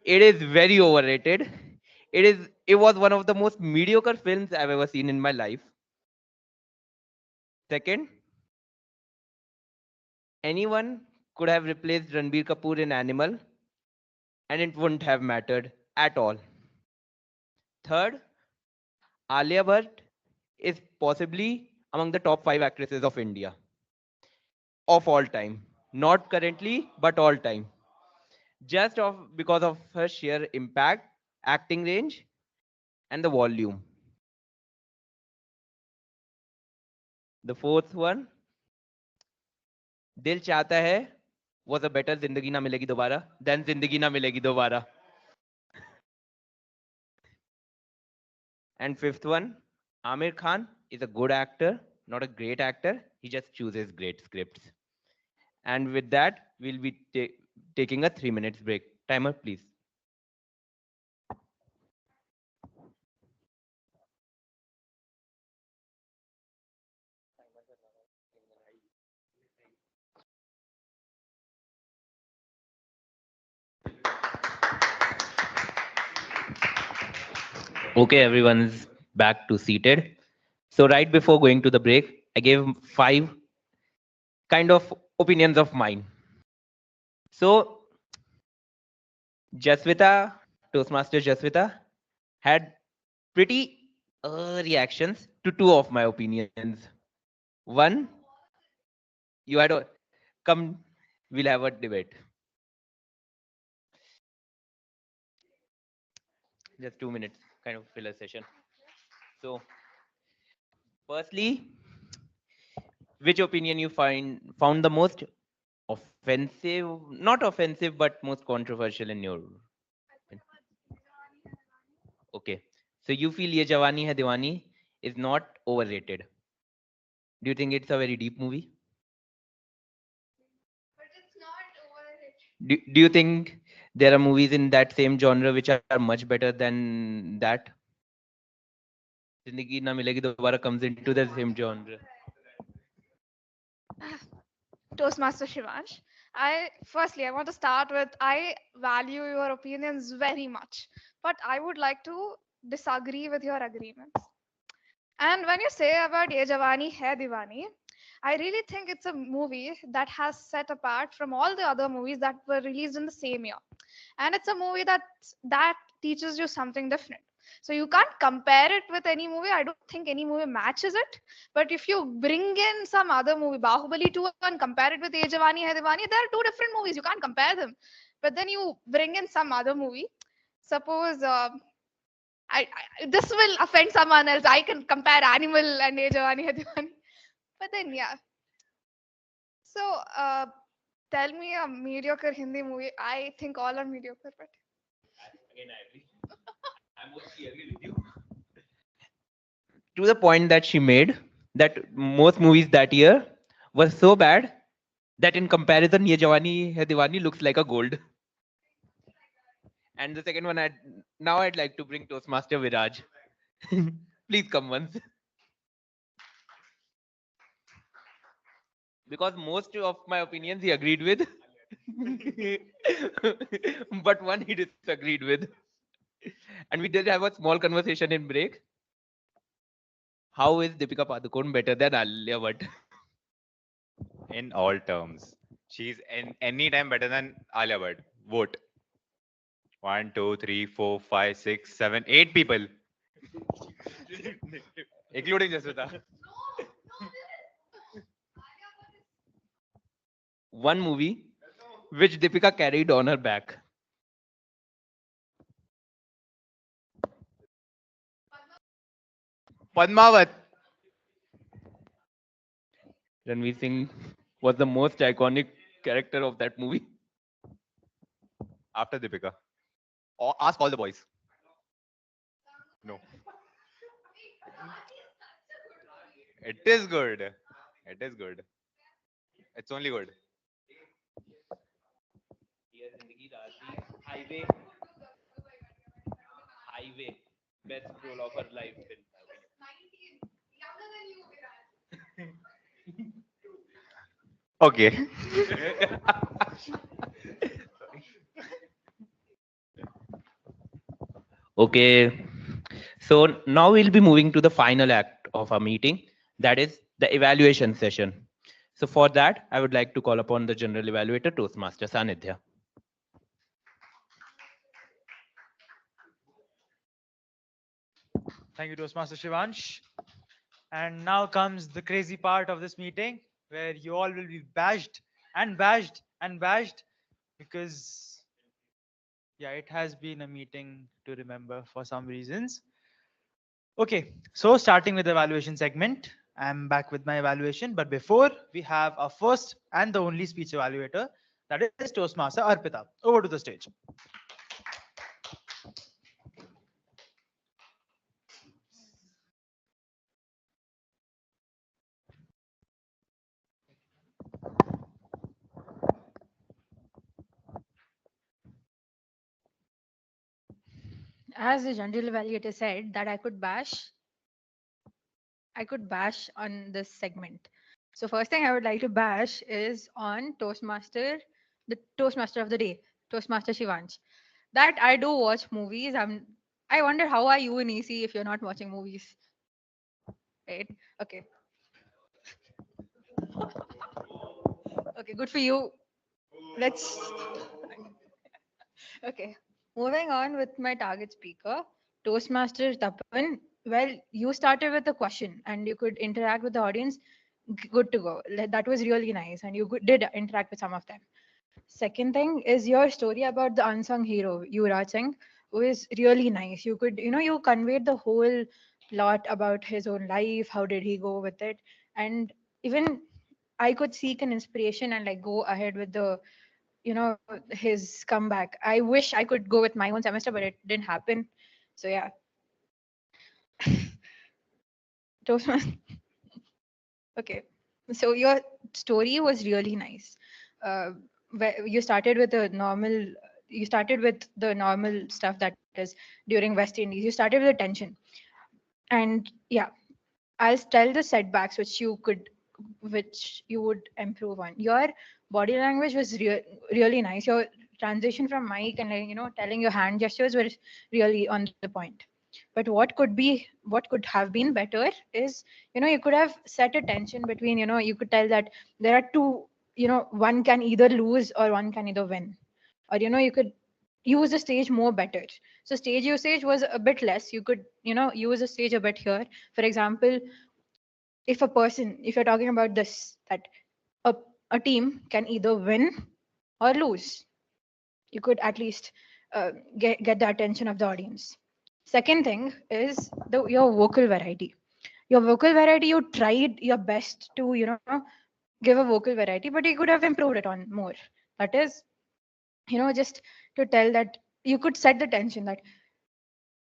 It is very overrated. It was one of the most mediocre films I've ever seen in my life. Second, anyone could have replaced Ranbir Kapoor in Animal and it wouldn't have mattered at all. Third, Alia Bhatt is possibly among the top 5 actresses of India of all time. Not currently, but all time. Because of her sheer impact, acting range, and the volume. The fourth one, Dil Chahta Hai was a better Zindagi Na Milegi Dobara than Zindagi Na Milegi Dobara. And fifth one, Amir Khan is a good actor, not a great actor. He just chooses great scripts. And with that, we'll be taking a 3 minutes break. Timer, please. Okay, everyone's back to seated. So right before going to the break, I gave 5 kind of opinions of mine. So Jasvitha, Toastmaster Jasvitha, had pretty reactions to 2 of my opinions. One, you had a come, we'll have a debate. Just 2 minutes, kind of filler session. So, firstly, which opinion you found the most offensive, not offensive, but most controversial in your? Okay, so you feel Ye Jawani Hai Diwani is not overrated. Do you think it's a very deep movie? But it's not overrated. Do you think there are movies in that same genre which are much better than that? Zindagi Na Milegi Dobara comes into the same genre. Toastmaster Shivansh. I want to start with I value your opinions very much, but I would like to disagree with your agreements. And when you say about Ye Jawani Hai Diwani, I really think it's a movie that has set apart from all the other movies that were released in the same year. And it's a movie that teaches you something different. So you can't compare it with any movie. I don't think any movie matches it. But if you bring in some other movie, Bahubali 2, and compare it with Ye Jawani Hai Diwani, there are two different movies. You can't compare them. But then you bring in some other movie. Suppose this will offend someone else. I can compare Animal and Ye Jawani Hai Diwani. But then yeah. So tell me a mediocre Hindi movie. I think all are mediocre, but Again, I agree. I mostly agree with you. To the point that she made, that most movies that year were so bad that in comparison, Ye Jawani Hai Diwani looks like a gold. And the second one, I'd like to bring Toastmaster Viraj. Please come once. Because most of my opinions he agreed with, but one he disagreed with. And we did have a small conversation in break. How is Deepika Padukone better than Alia Bhatt? In all terms, she's any time better than Alia Bhatt. Vote. 1, 2, 3, 4, 5, 6, 7, 8 people, including Jasvitha. One movie which Deepika carried on her back. Padmavat. Ranveer Singh was the most iconic character of that movie. After Deepika. Or ask all the boys. No. It is good. It is good. It's only good. Highway. Highway. Best role of her life. Okay. Okay. So now we'll be moving to the final act of our meeting, that is the evaluation session. So for that, I would like to call upon the General Evaluator, Toastmaster Sanidhya. Thank you, Toastmaster Shivansh. And now comes the crazy part of this meeting where you all will be bashed and bashed and bashed because, yeah, it has been a meeting to remember for some reasons. Okay, so starting with the evaluation segment, I'm back with my evaluation. But before, we have our first and the only speech evaluator, that is Toastmaster Arpita. Over to the stage. As the general evaluator said that I could bash on this segment. So first thing I would like to bash is on the Toastmaster of the day, Toastmaster Shivansh. That I do watch movies. I wonder how are you in EC if you're not watching movies, right? Okay. Okay, good for you. Let's okay. Moving on with my target speaker, Toastmaster Tapan. Well, you started with a question and you could interact with the audience. Good to go. That was really nice, and you did interact with some of them. Second thing is your story about the unsung hero, Yuvraj Singh, was really nice. You could, you conveyed the whole lot about his own life. How did he go with it? And even I could seek an inspiration and like go ahead with his comeback. I wish I could go with my own semester, but it didn't happen. So yeah. Toastmaster. Okay. So your story was really nice. You started with the normal. You started with the normal stuff that is during West Indies. You started with the tension, and yeah, I'll tell the setbacks which you would improve on. Your body language was really nice. Your transition from mic and telling your hand gestures were really on the point. But what could have been better is you could have set a tension between you could tell that there are two, one can either lose or one can either win, or you could use the stage more better. So stage usage was a bit less. You could use the stage a bit here. For example, if you're talking about this, that a, a team can either win or lose, you could at least get the attention of the audience. Second thing is your vocal variety. Your vocal variety, you tried your best to give a vocal variety, but you could have improved it on more. That is, just to tell that you could set the tension that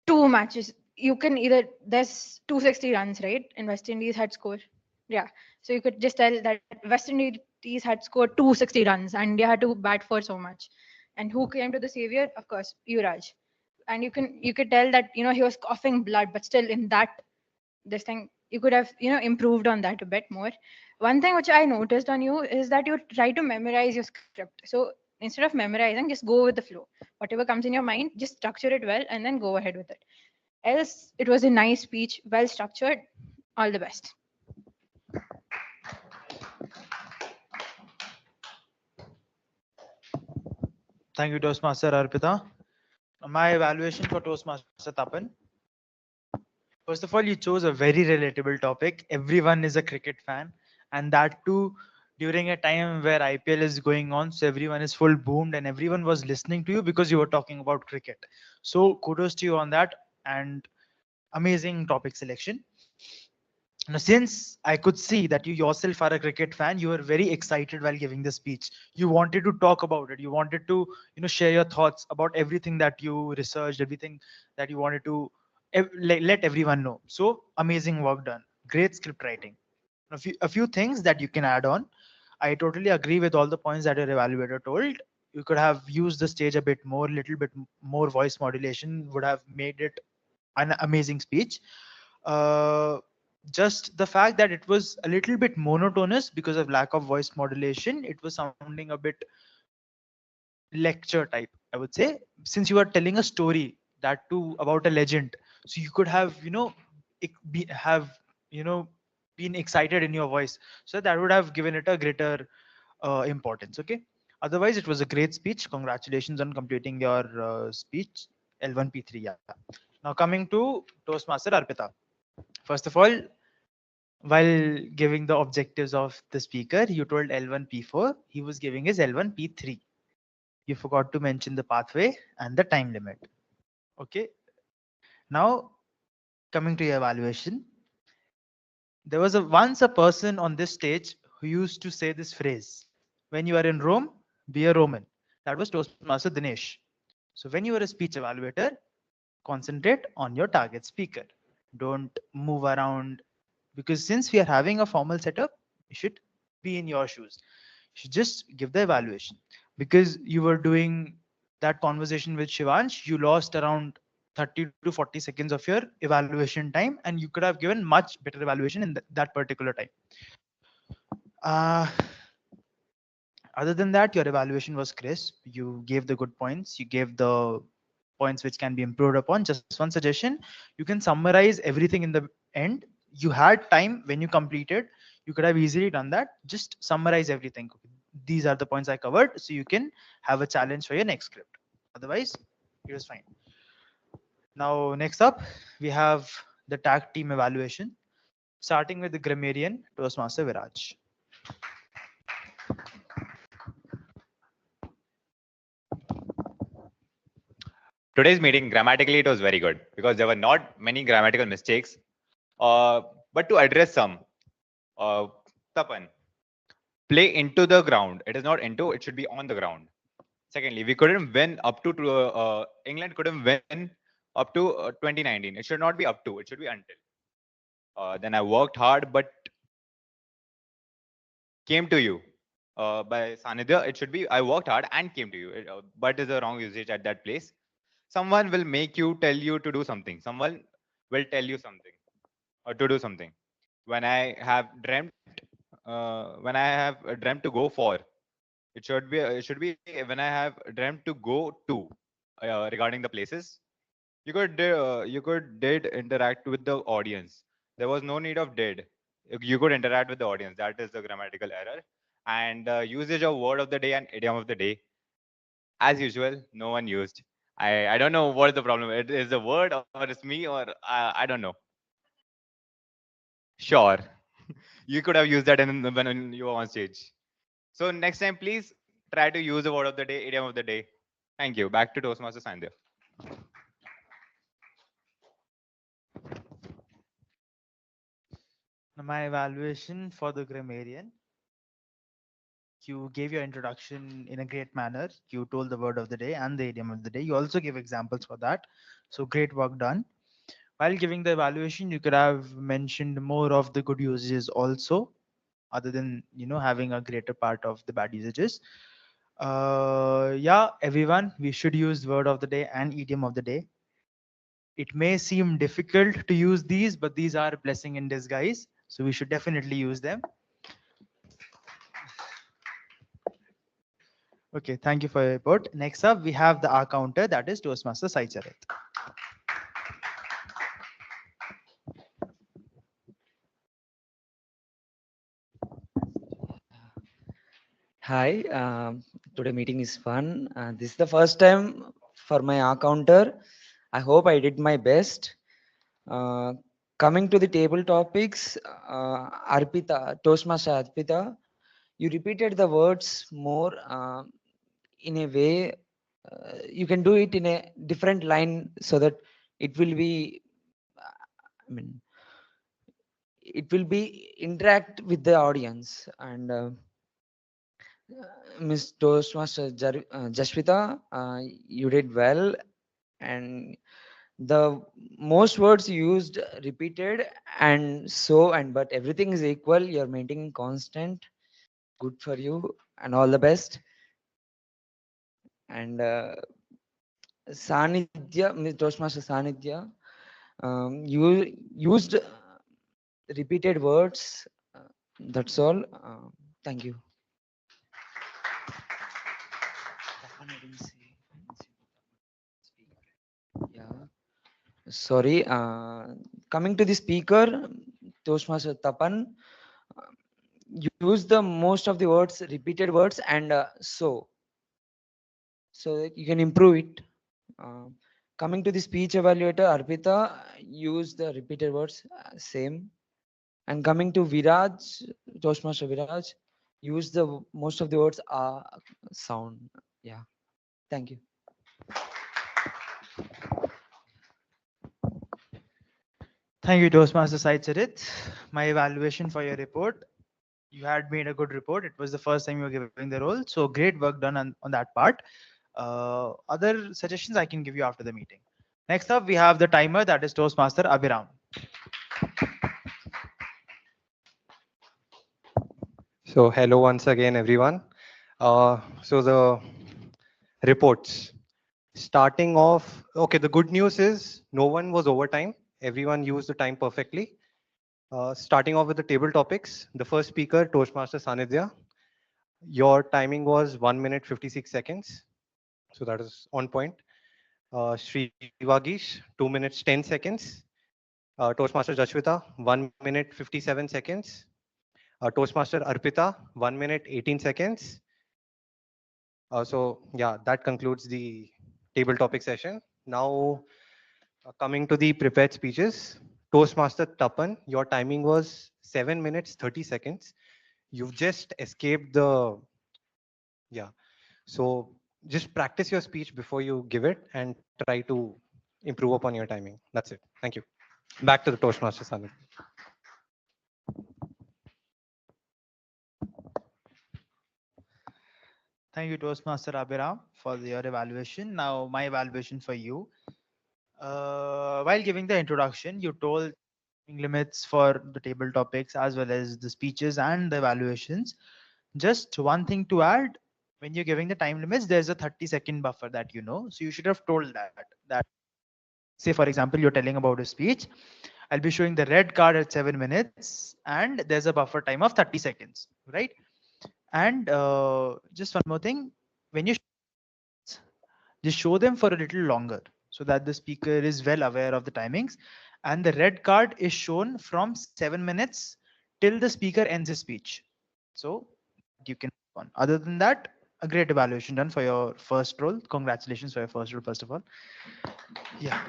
two matches, you can either, there's 260 runs, right, in West Indies had score. Yeah. So you could just tell that West Indies had scored 260 runs and India had to bat for so much. And who came to the savior? Of course, Viraj. And you could tell that he was coughing blood, but still in that this thing you could have improved on that a bit more. One thing which I noticed on you is that you try to memorize your script. So instead of memorizing, just go with the flow. Whatever comes in your mind, just structure it well and then go ahead with it. Else it was a nice speech, well structured. All the best. Thank you, Toastmaster Arpita. My evaluation for Toastmaster Tapan. First of all, you chose a very relatable topic. Everyone is a cricket fan, and that too during a time where IPL is going on. So everyone is full boomed, and everyone was listening to you because you were talking about cricket. So kudos to you on that, and amazing topic selection. Now, since I could see that you yourself are a cricket fan, you were very excited while giving the speech. You wanted to talk about it. You wanted to, share your thoughts about everything that you researched, everything that you wanted to let everyone know. So amazing work done. Great script writing. A few things that you can add on. I totally agree with all the points that your evaluator told. You could have used the stage a bit more, little bit more voice modulation would have made it an amazing speech. Uh, just the fact that it was a little bit monotonous because of lack of voice modulation, it was sounding a bit lecture type, I would say, since you are telling a story, that too about a legend. So you could have, have, you know, been excited in your voice. So that would have given it a greater importance. Okay. Otherwise, it was a great speech. Congratulations on completing your speech. L1P3. Yeah. Now coming to Toastmaster Arpita. First of all, while giving the objectives of the speaker, you told L1P4, he was giving his L1P3. You forgot to mention the pathway and the time limit. Okay. Now, coming to your evaluation, there was once a person on this stage who used to say this phrase: when you are in Rome, be a Roman. That was Toastmaster Dinesh. So when you are a speech evaluator, concentrate on your target speaker. Don't move around, because since we are having a formal setup, you should be in your shoes. You should just give the evaluation. Because you were doing that conversation with Shivansh, you lost around 30 to 40 seconds of your evaluation time, and you could have given much better evaluation in that particular time. Uh, Other than that, your evaluation was crisp. You gave the good points. You gave the points which can be improved upon. Just one suggestion: you can summarize everything in the end. You had time when you completed. You could have easily done that. Just summarize everything. These are the points I covered, so you can have a challenge for your next script. Otherwise, it was fine. Now, next up, we have the tag team evaluation, starting with the Grammarian Toastmaster Viraj. Today's meeting, grammatically, it was very good because there were not many grammatical mistakes. But to address some, uh, Tapan, play into the ground. It is not into, it should be on the ground. Secondly, we couldn't win up to England couldn't win up to 2019. It should not be up to, it should be until. Then I worked hard, but came to you. By Sanidhya, it should be I worked hard and came to you. But is a wrong usage at that place. Someone will make you tell you to do something. Someone will tell you something or to do something. When I have dreamt to go for, it should be when I have dreamt to go to, regarding the places. You could did interact with the audience. There was no need of did. You could interact with the audience. That is the grammatical error. And usage of word of the day and idiom of the day, as usual, no one used. I don't know what is the problem. It is the word or it's me or I don't know. Sure, you could have used that when you were on stage. So next time, please try to use the word of the day, idiom of the day. Thank you. Back to Toastmaster Sandhya. Now, my evaluation for the Grammarian: you gave your introduction in a great manner. You told the word of the day and the idiom of the day. You also gave examples for that. So great work done. While giving the evaluation, you could have mentioned more of the good usages also, other than having a greater part of the bad usages. Yeah, everyone, we should use word of the day and idiom of the day. It may seem difficult to use these, but these are a blessing in disguise, so we should definitely use them. Okay, thank you for your report. Next up, we have the R counter, that is Toastmaster Sai Charit. Hi, today meeting is fun. This is the first time for my counter. I hope I did my best. Uh, Coming to the table topics, Arpita, Toastmaster Arpita, you repeated the words more in a way. You can do it in a different line so that it will be, I mean, it will be interact with the audience. And Miss Toastmaster Jasvitha, you did well, and the most words you used repeated and so and but everything is equal. You're maintaining constant. Good for you, and all the best. And Sanidhya, Miss Toastmaster Sanidhya, you used repeated words. That's all. Thank you. Yeah. Sorry. Coming to the speaker, Toastmaster Tapan, uh, use the most of the words, repeated words, and so that you can improve it. Uh, Coming to the speech evaluator, Arpita, use the repeated words, same. And coming to Viraj, Toastmaster Viraj, use the most of the words sound. Yeah. Thank you. Thank you, Toastmaster Sai Charit. My evaluation for your report, you had made a good report. It was the first time you were giving the role, so great work done on that part. Other suggestions I can give you after the meeting. Next up, we have the timer, that is Toastmaster Abhiram. So hello once again, everyone. So the reports. Starting off, okay, the good news is no one was overtime. Everyone used the time perfectly. Starting off with the table topics, the first speaker, Toastmaster Sanidhya, your timing was 1 minute 56 seconds. So that is on point. Sri Vageesh, 2 minutes 10 seconds. Toastmaster Jasvitha, 1 minute 57 seconds. Toastmaster Arpita, 1 minute 18 seconds. So yeah, that concludes the table topic session. Now coming to the prepared speeches, Toastmaster Tapan, your timing was 7 minutes 30 seconds. You've just escaped the, yeah. So just practice your speech before you give it and try to improve upon your timing. That's it. Thank you. Back to the Toastmaster Sanit. Thank you, Toastmaster Abhiram, for your evaluation. Now, my evaluation for you. While giving the introduction, you told limits for the table topics as well as the speeches and the evaluations. Just one thing to add, when you're giving the time limits, there's a 30-second buffer that you know. So you should have told that, say, for example, you're telling about a speech. I'll be showing the red card at 7 minutes and there's a buffer time of 30 seconds, right? And just one more thing, when you just show them for a little longer so that the speaker is well aware of the timings. And the red card is shown from 7 minutes till the speaker ends his speech. So you can move on. Other than that, a great evaluation done for your first role. Congratulations for your first role, first of all. Yeah.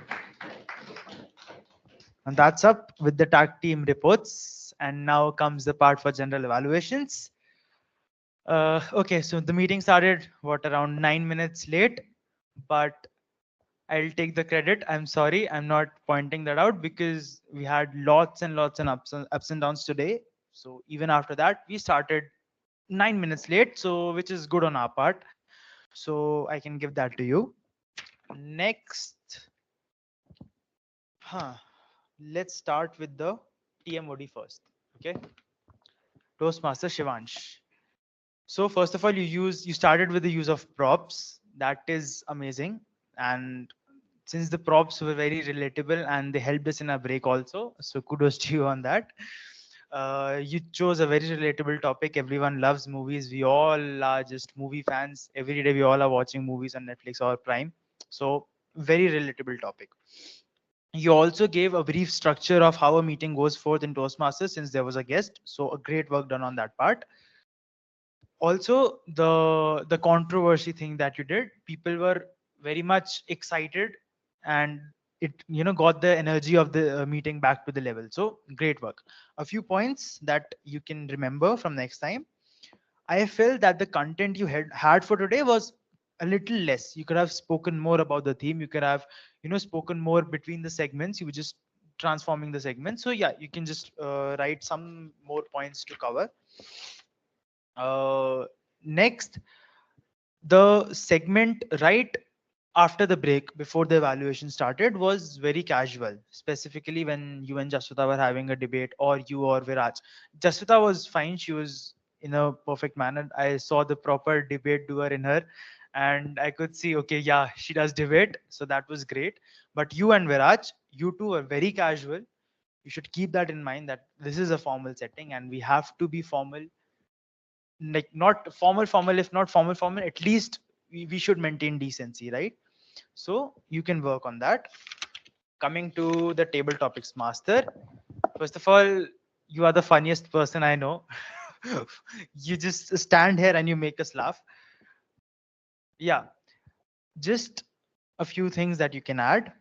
And that's up with the tag team reports. And now comes the part for general evaluations. Okay, so the meeting started around 9 minutes late, but I'll take the credit. I'm sorry, I'm not pointing that out because we had lots and lots and ups and downs today. So even after that, we started 9 minutes late, so which is good on our part. So I can give that to you. Next, huh? let's start with the TMoD first. Okay. Toastmaster Shivansh. So first of all, you started with the use of props. That is amazing. And since the props were very relatable and they helped us in our break also, so kudos to you on that. You chose a very relatable topic. Everyone loves movies. We all are just movie fans. Every day we all are watching movies on Netflix or Prime. So very relatable topic. You also gave a brief structure of how a meeting goes forth in Toastmasters since there was a guest. So a great work done on that part. Also, the controversy thing that you did, people were very much excited, and it got the energy of the meeting back to the level. So great work. A few points that you can remember from next time. I felt that the content you had for today was a little less. You could have spoken more about the theme. You could have, spoken more between the segments. You were just transforming the segments. So yeah, you can just write some more points to cover. Next, the segment right after the break, before the evaluation started, was very casual. Specifically, when you and Jasvitha were having a debate, or you or Viraj. Jasvitha was fine; she was in a perfect manner. I saw the proper debate doer in her, and I could see, okay, yeah, she does debate, so that was great. But you and Viraj, you two are very casual. You should keep that in mind that this is a formal setting, and we have to be formal, like not formal, if not formal, at least we should maintain decency, right? So you can work on that. Coming to the table topics master, first of all, you are the funniest person I know. You just stand here and you make us laugh. Yeah, just a few things that you can add.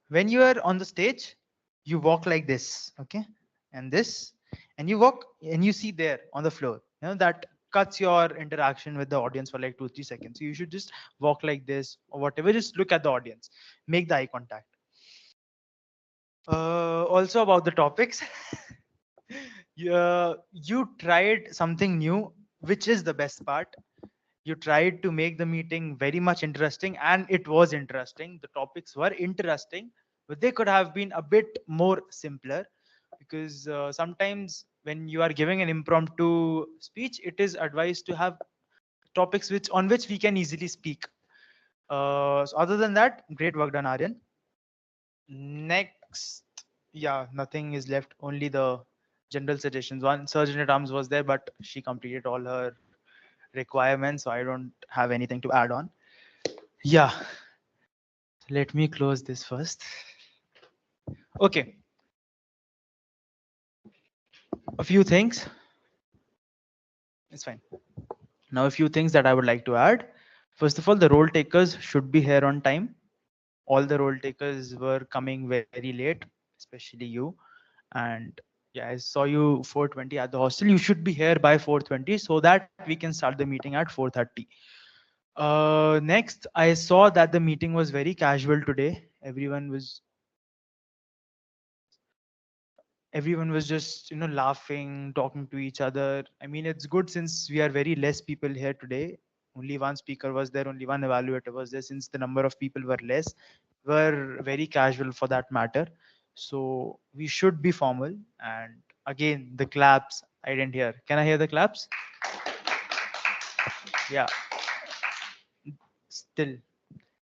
When you are on the stage, you walk like this, okay, and this, and you walk and you see there on the floor, that cuts your interaction with the audience for like 2 3 seconds. So you should just walk like this or whatever, just look at the audience, make the eye contact. Also about the topics, you tried something new, which is the best part. You tried to make the meeting very much interesting, and it was interesting. The topics were interesting, but they could have been a bit more simpler, because sometimes when you are giving an impromptu speech, it is advised to have topics which we can easily speak. So other than that, great work done, Aryan. Next, yeah, nothing is left, only the general suggestions. One Sergeant at Arms was there, but she completed all her requirements, so I don't have anything to add on. Yeah, let me close this first. Okay, a few things. It's fine. Now, a few things that I would like to add. First of all, the role takers should be here on time. All the role takers were coming very late, especially you. And yeah, I saw you 4:20 at the hostel. You should be here by 4:20 so that we can start the meeting at 4:30. Next, I saw that the meeting was very casual today. Everyone was just laughing, talking to each other. I mean, it's good since we are very less people here today. Only one speaker was there, only one evaluator was there. Since the number of people were less, were very casual for that matter. So we should be formal. And again, the claps, I didn't hear. Can I hear the claps? Yeah, still,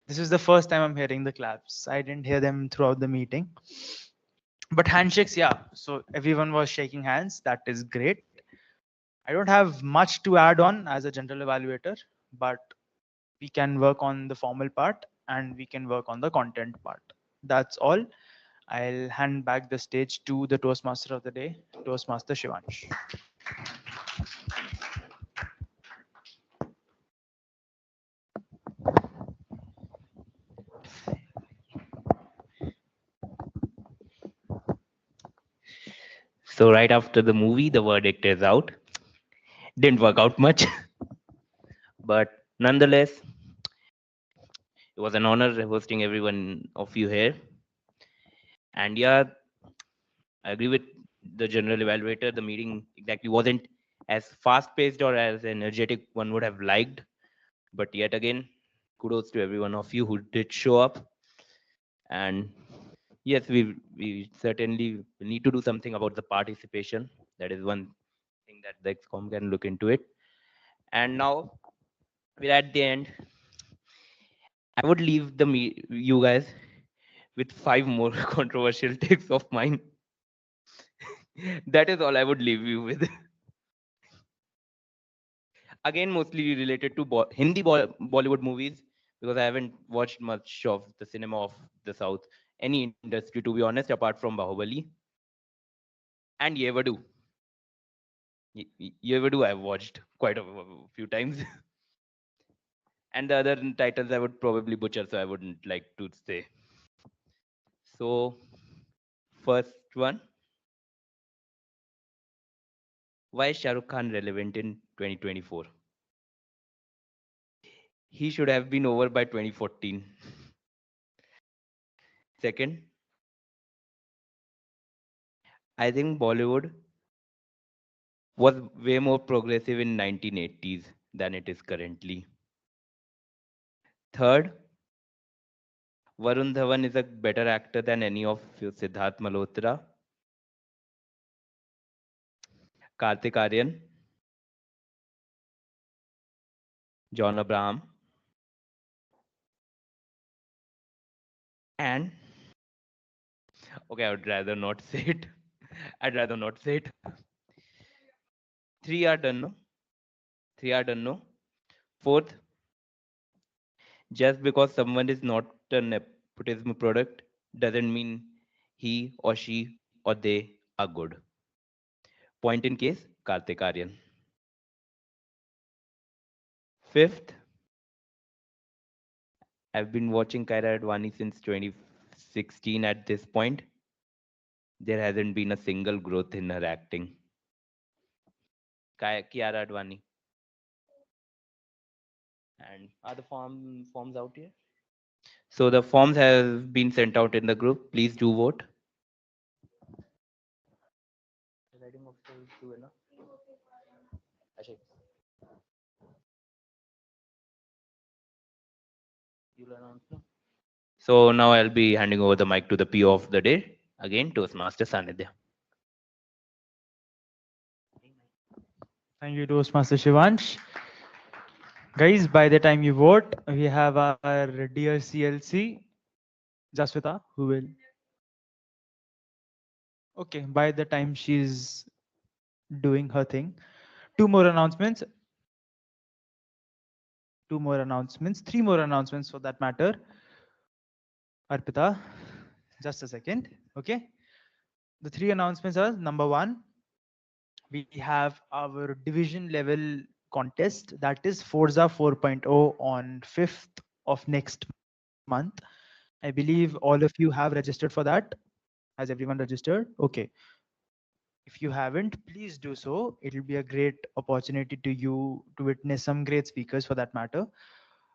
this is the first time I'm hearing the claps. I didn't hear them throughout the meeting. But handshakes, yeah, so everyone was shaking hands. That is great. I don't have much to add on as a general evaluator, but we can work on the formal part and we can work on the content part. That's all. I'll hand back the stage to the Toastmaster of the day, Toastmaster Shivansh. So right after the movie, the verdict is out. Didn't work out much, but nonetheless, it was an honor hosting everyone of you here. And yeah, I agree with the general evaluator. The meeting exactly wasn't as fast paced or as energetic one would have liked. But yet again, kudos to every one of you who did show up. And Yes, we certainly need to do something about the participation. That is one thing that the XCOM can look into it. And now we're at the end. I would leave you guys with 5 more controversial takes of mine. That is all I would leave you with. Again, mostly related to Bollywood movies, because I haven't watched much of the cinema of the South, any industry, to be honest, apart from Bahubali and Yevadu. Yevadu I've watched quite a few times. And the other titles I would probably butcher, so I wouldn't like to say. So, first one, why is Shah Rukh Khan relevant in 2024? He should have been over by 2014. Second, I think Bollywood was way more progressive in 1980s than it is currently. Third, Varun Dhawan is a better actor than any of Siddharth Malhotra, Kartik Aryan, John Abraham, and okay, I would rather not say it. I'd rather not say it. Three are done, no? Three are done, no? Fourth, just because someone is not a nepotism product doesn't mean he or she or they are good. Point in case, Kartik Aryan. Fifth, I've been watching Kaira Advani since 2016 at this point. There hasn't been a single growth in her acting. Kiara Advani. And are the forms out here? So the forms have been sent out in the group. Please do vote. Presiding officer will do, na? Ashik. You'll announce, no? So now I'll be handing over the mic to the PO of the day. Again, Toastmaster Sanidhya. Thank you, Toastmaster Shivansh. Guys, by the time you vote, we have our dear CLC, Jasvitha, who will. Okay, by the time she's doing her thing, two more announcements. Three more announcements for that matter. Arpita, just a second. Okay. The three announcements are: number one, we have our division level contest, that is Forza 4.0 on 5th of next month. I believe all of you have registered for that. Has everyone registered? Okay. If you haven't, please do so. It will be a great opportunity to you to witness some great speakers for that matter.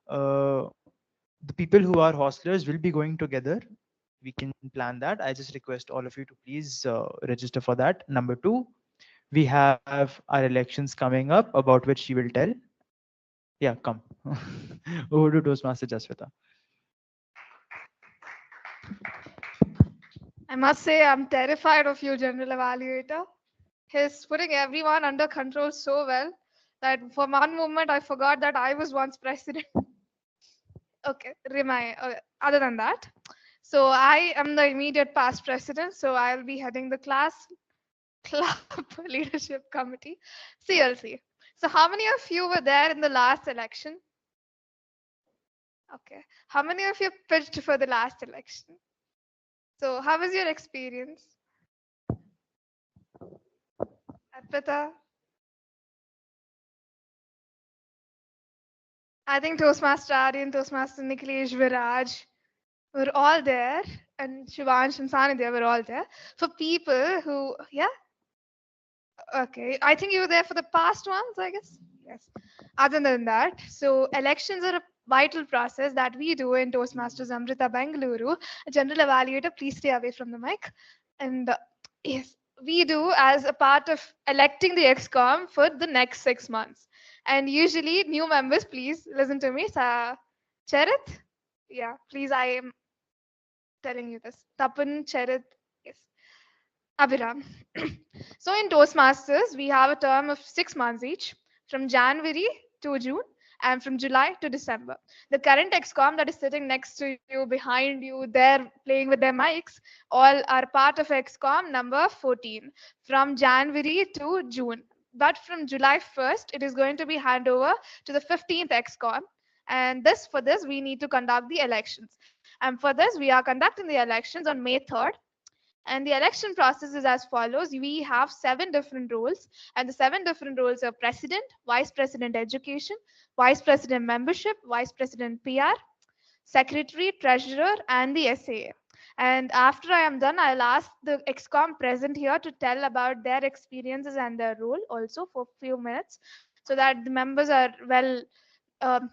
The people who are hostlers will be going together. We can plan that. I just request all of you to please register for that. Number two, we have our elections coming up, about which she will tell. Yeah, come. Over to Toastmaster Jasvitha. I must say, I'm terrified of you, General Evaluator. He's putting everyone under control so well that for one moment I forgot that I was once president. Okay, other than that, so I am the immediate past president, so I'll be heading the club leadership committee, CLC. So how many of you were there in the last election? Okay. How many of you pitched for the last election? So how was your experience? Arpita? I think Toastmaster Aryan, Toastmaster Nikhilesh, Viraj were all there, and Shivansh and Sanidhya were all there. For people who, yeah? Okay, I think you were there for the past ones, I guess. Yes. Other than that, so elections are a vital process that we do in Toastmasters Amrita Bengaluru. General Evaluator, please stay away from the mic. And yes, we do as a part of electing the XCOM for the next 6 months. And usually, new members, please listen to me. Charit? Yeah, please, I am telling you this. Tapan, Charit, yes. Abhiram. So in Toastmasters, we have a term of 6 months each, from January to June and from July to December. The current XCOM that is sitting next to you, behind you, they're playing with their mics, all are part of XCOM number 14 from January to June. But from July 1st, it is going to be handover to the 15th XCOM. And for this, we need to conduct the elections. And for this, we are conducting the elections on May 3rd, and the election process is as follows. We have 7 different roles, and the 7 different roles are president, vice president education, vice president membership, vice president PR, secretary, treasurer, and the SAA. And after I am done, I'll ask the XCOM present here to tell about their experiences and their role also for a few minutes, so that the members are well um,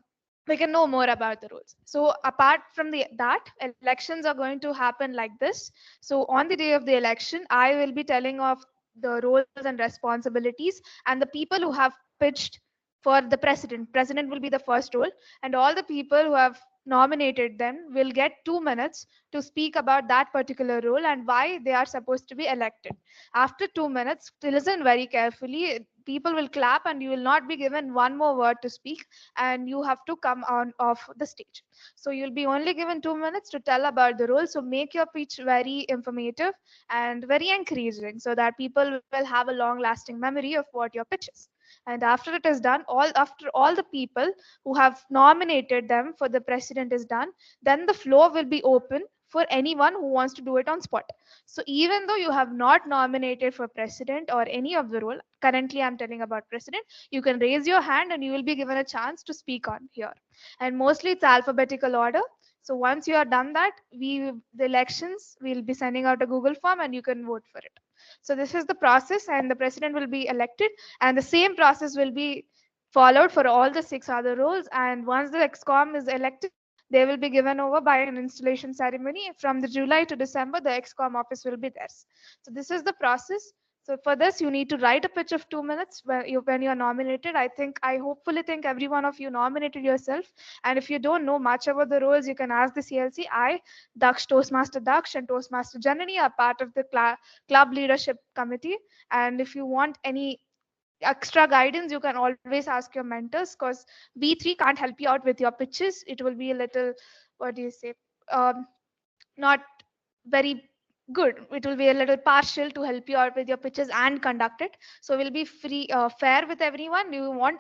we can know more about the rules. So apart from that, elections are going to happen like this. So on the day of the election, I will be telling of the roles and responsibilities and the people who have pitched for the president. President will be the first role, and all the people who have nominated them will get 2 minutes to speak about that particular role and why they are supposed to be elected. After 2 minutes, to listen very carefully, people will clap and you will not be given one more word to speak, and you have to come on off the stage. So you'll be only given 2 minutes to tell about the role. So make your pitch very informative and very encouraging so that people will have a long lasting memory of what your pitch is. And after it is done, after all the people who have nominated them for the president is done, then the floor will be open for anyone who wants to do it on spot. So even though you have not nominated for president or any of the role, currently I'm telling about president, you can raise your hand and you will be given a chance to speak on here. And mostly it's alphabetical order. So once you are done that, the elections, we'll be sending out a Google form and you can vote for it. So this is the process, and the president will be elected, and the same process will be followed for all the 6 other roles. And once the XCOM is elected, they will be given over by an installation ceremony. From the July to December, the XCOM office will be theirs. So this is the process. So for this, you need to write a pitch of 2 minutes when you are nominated. I hopefully think every one of you nominated yourself. And if you don't know much about the roles, you can ask the CLC. Daksh, Toastmaster Daksh, and Toastmaster Janani are part of the club leadership committee. And if you want any extra guidance, you can always ask your mentors, because we three can't help you out with your pitches. It will be a little, what do you say, not very good. It will be a little partial to help you out with your pitches and conduct it. So we'll be fair with everyone. You want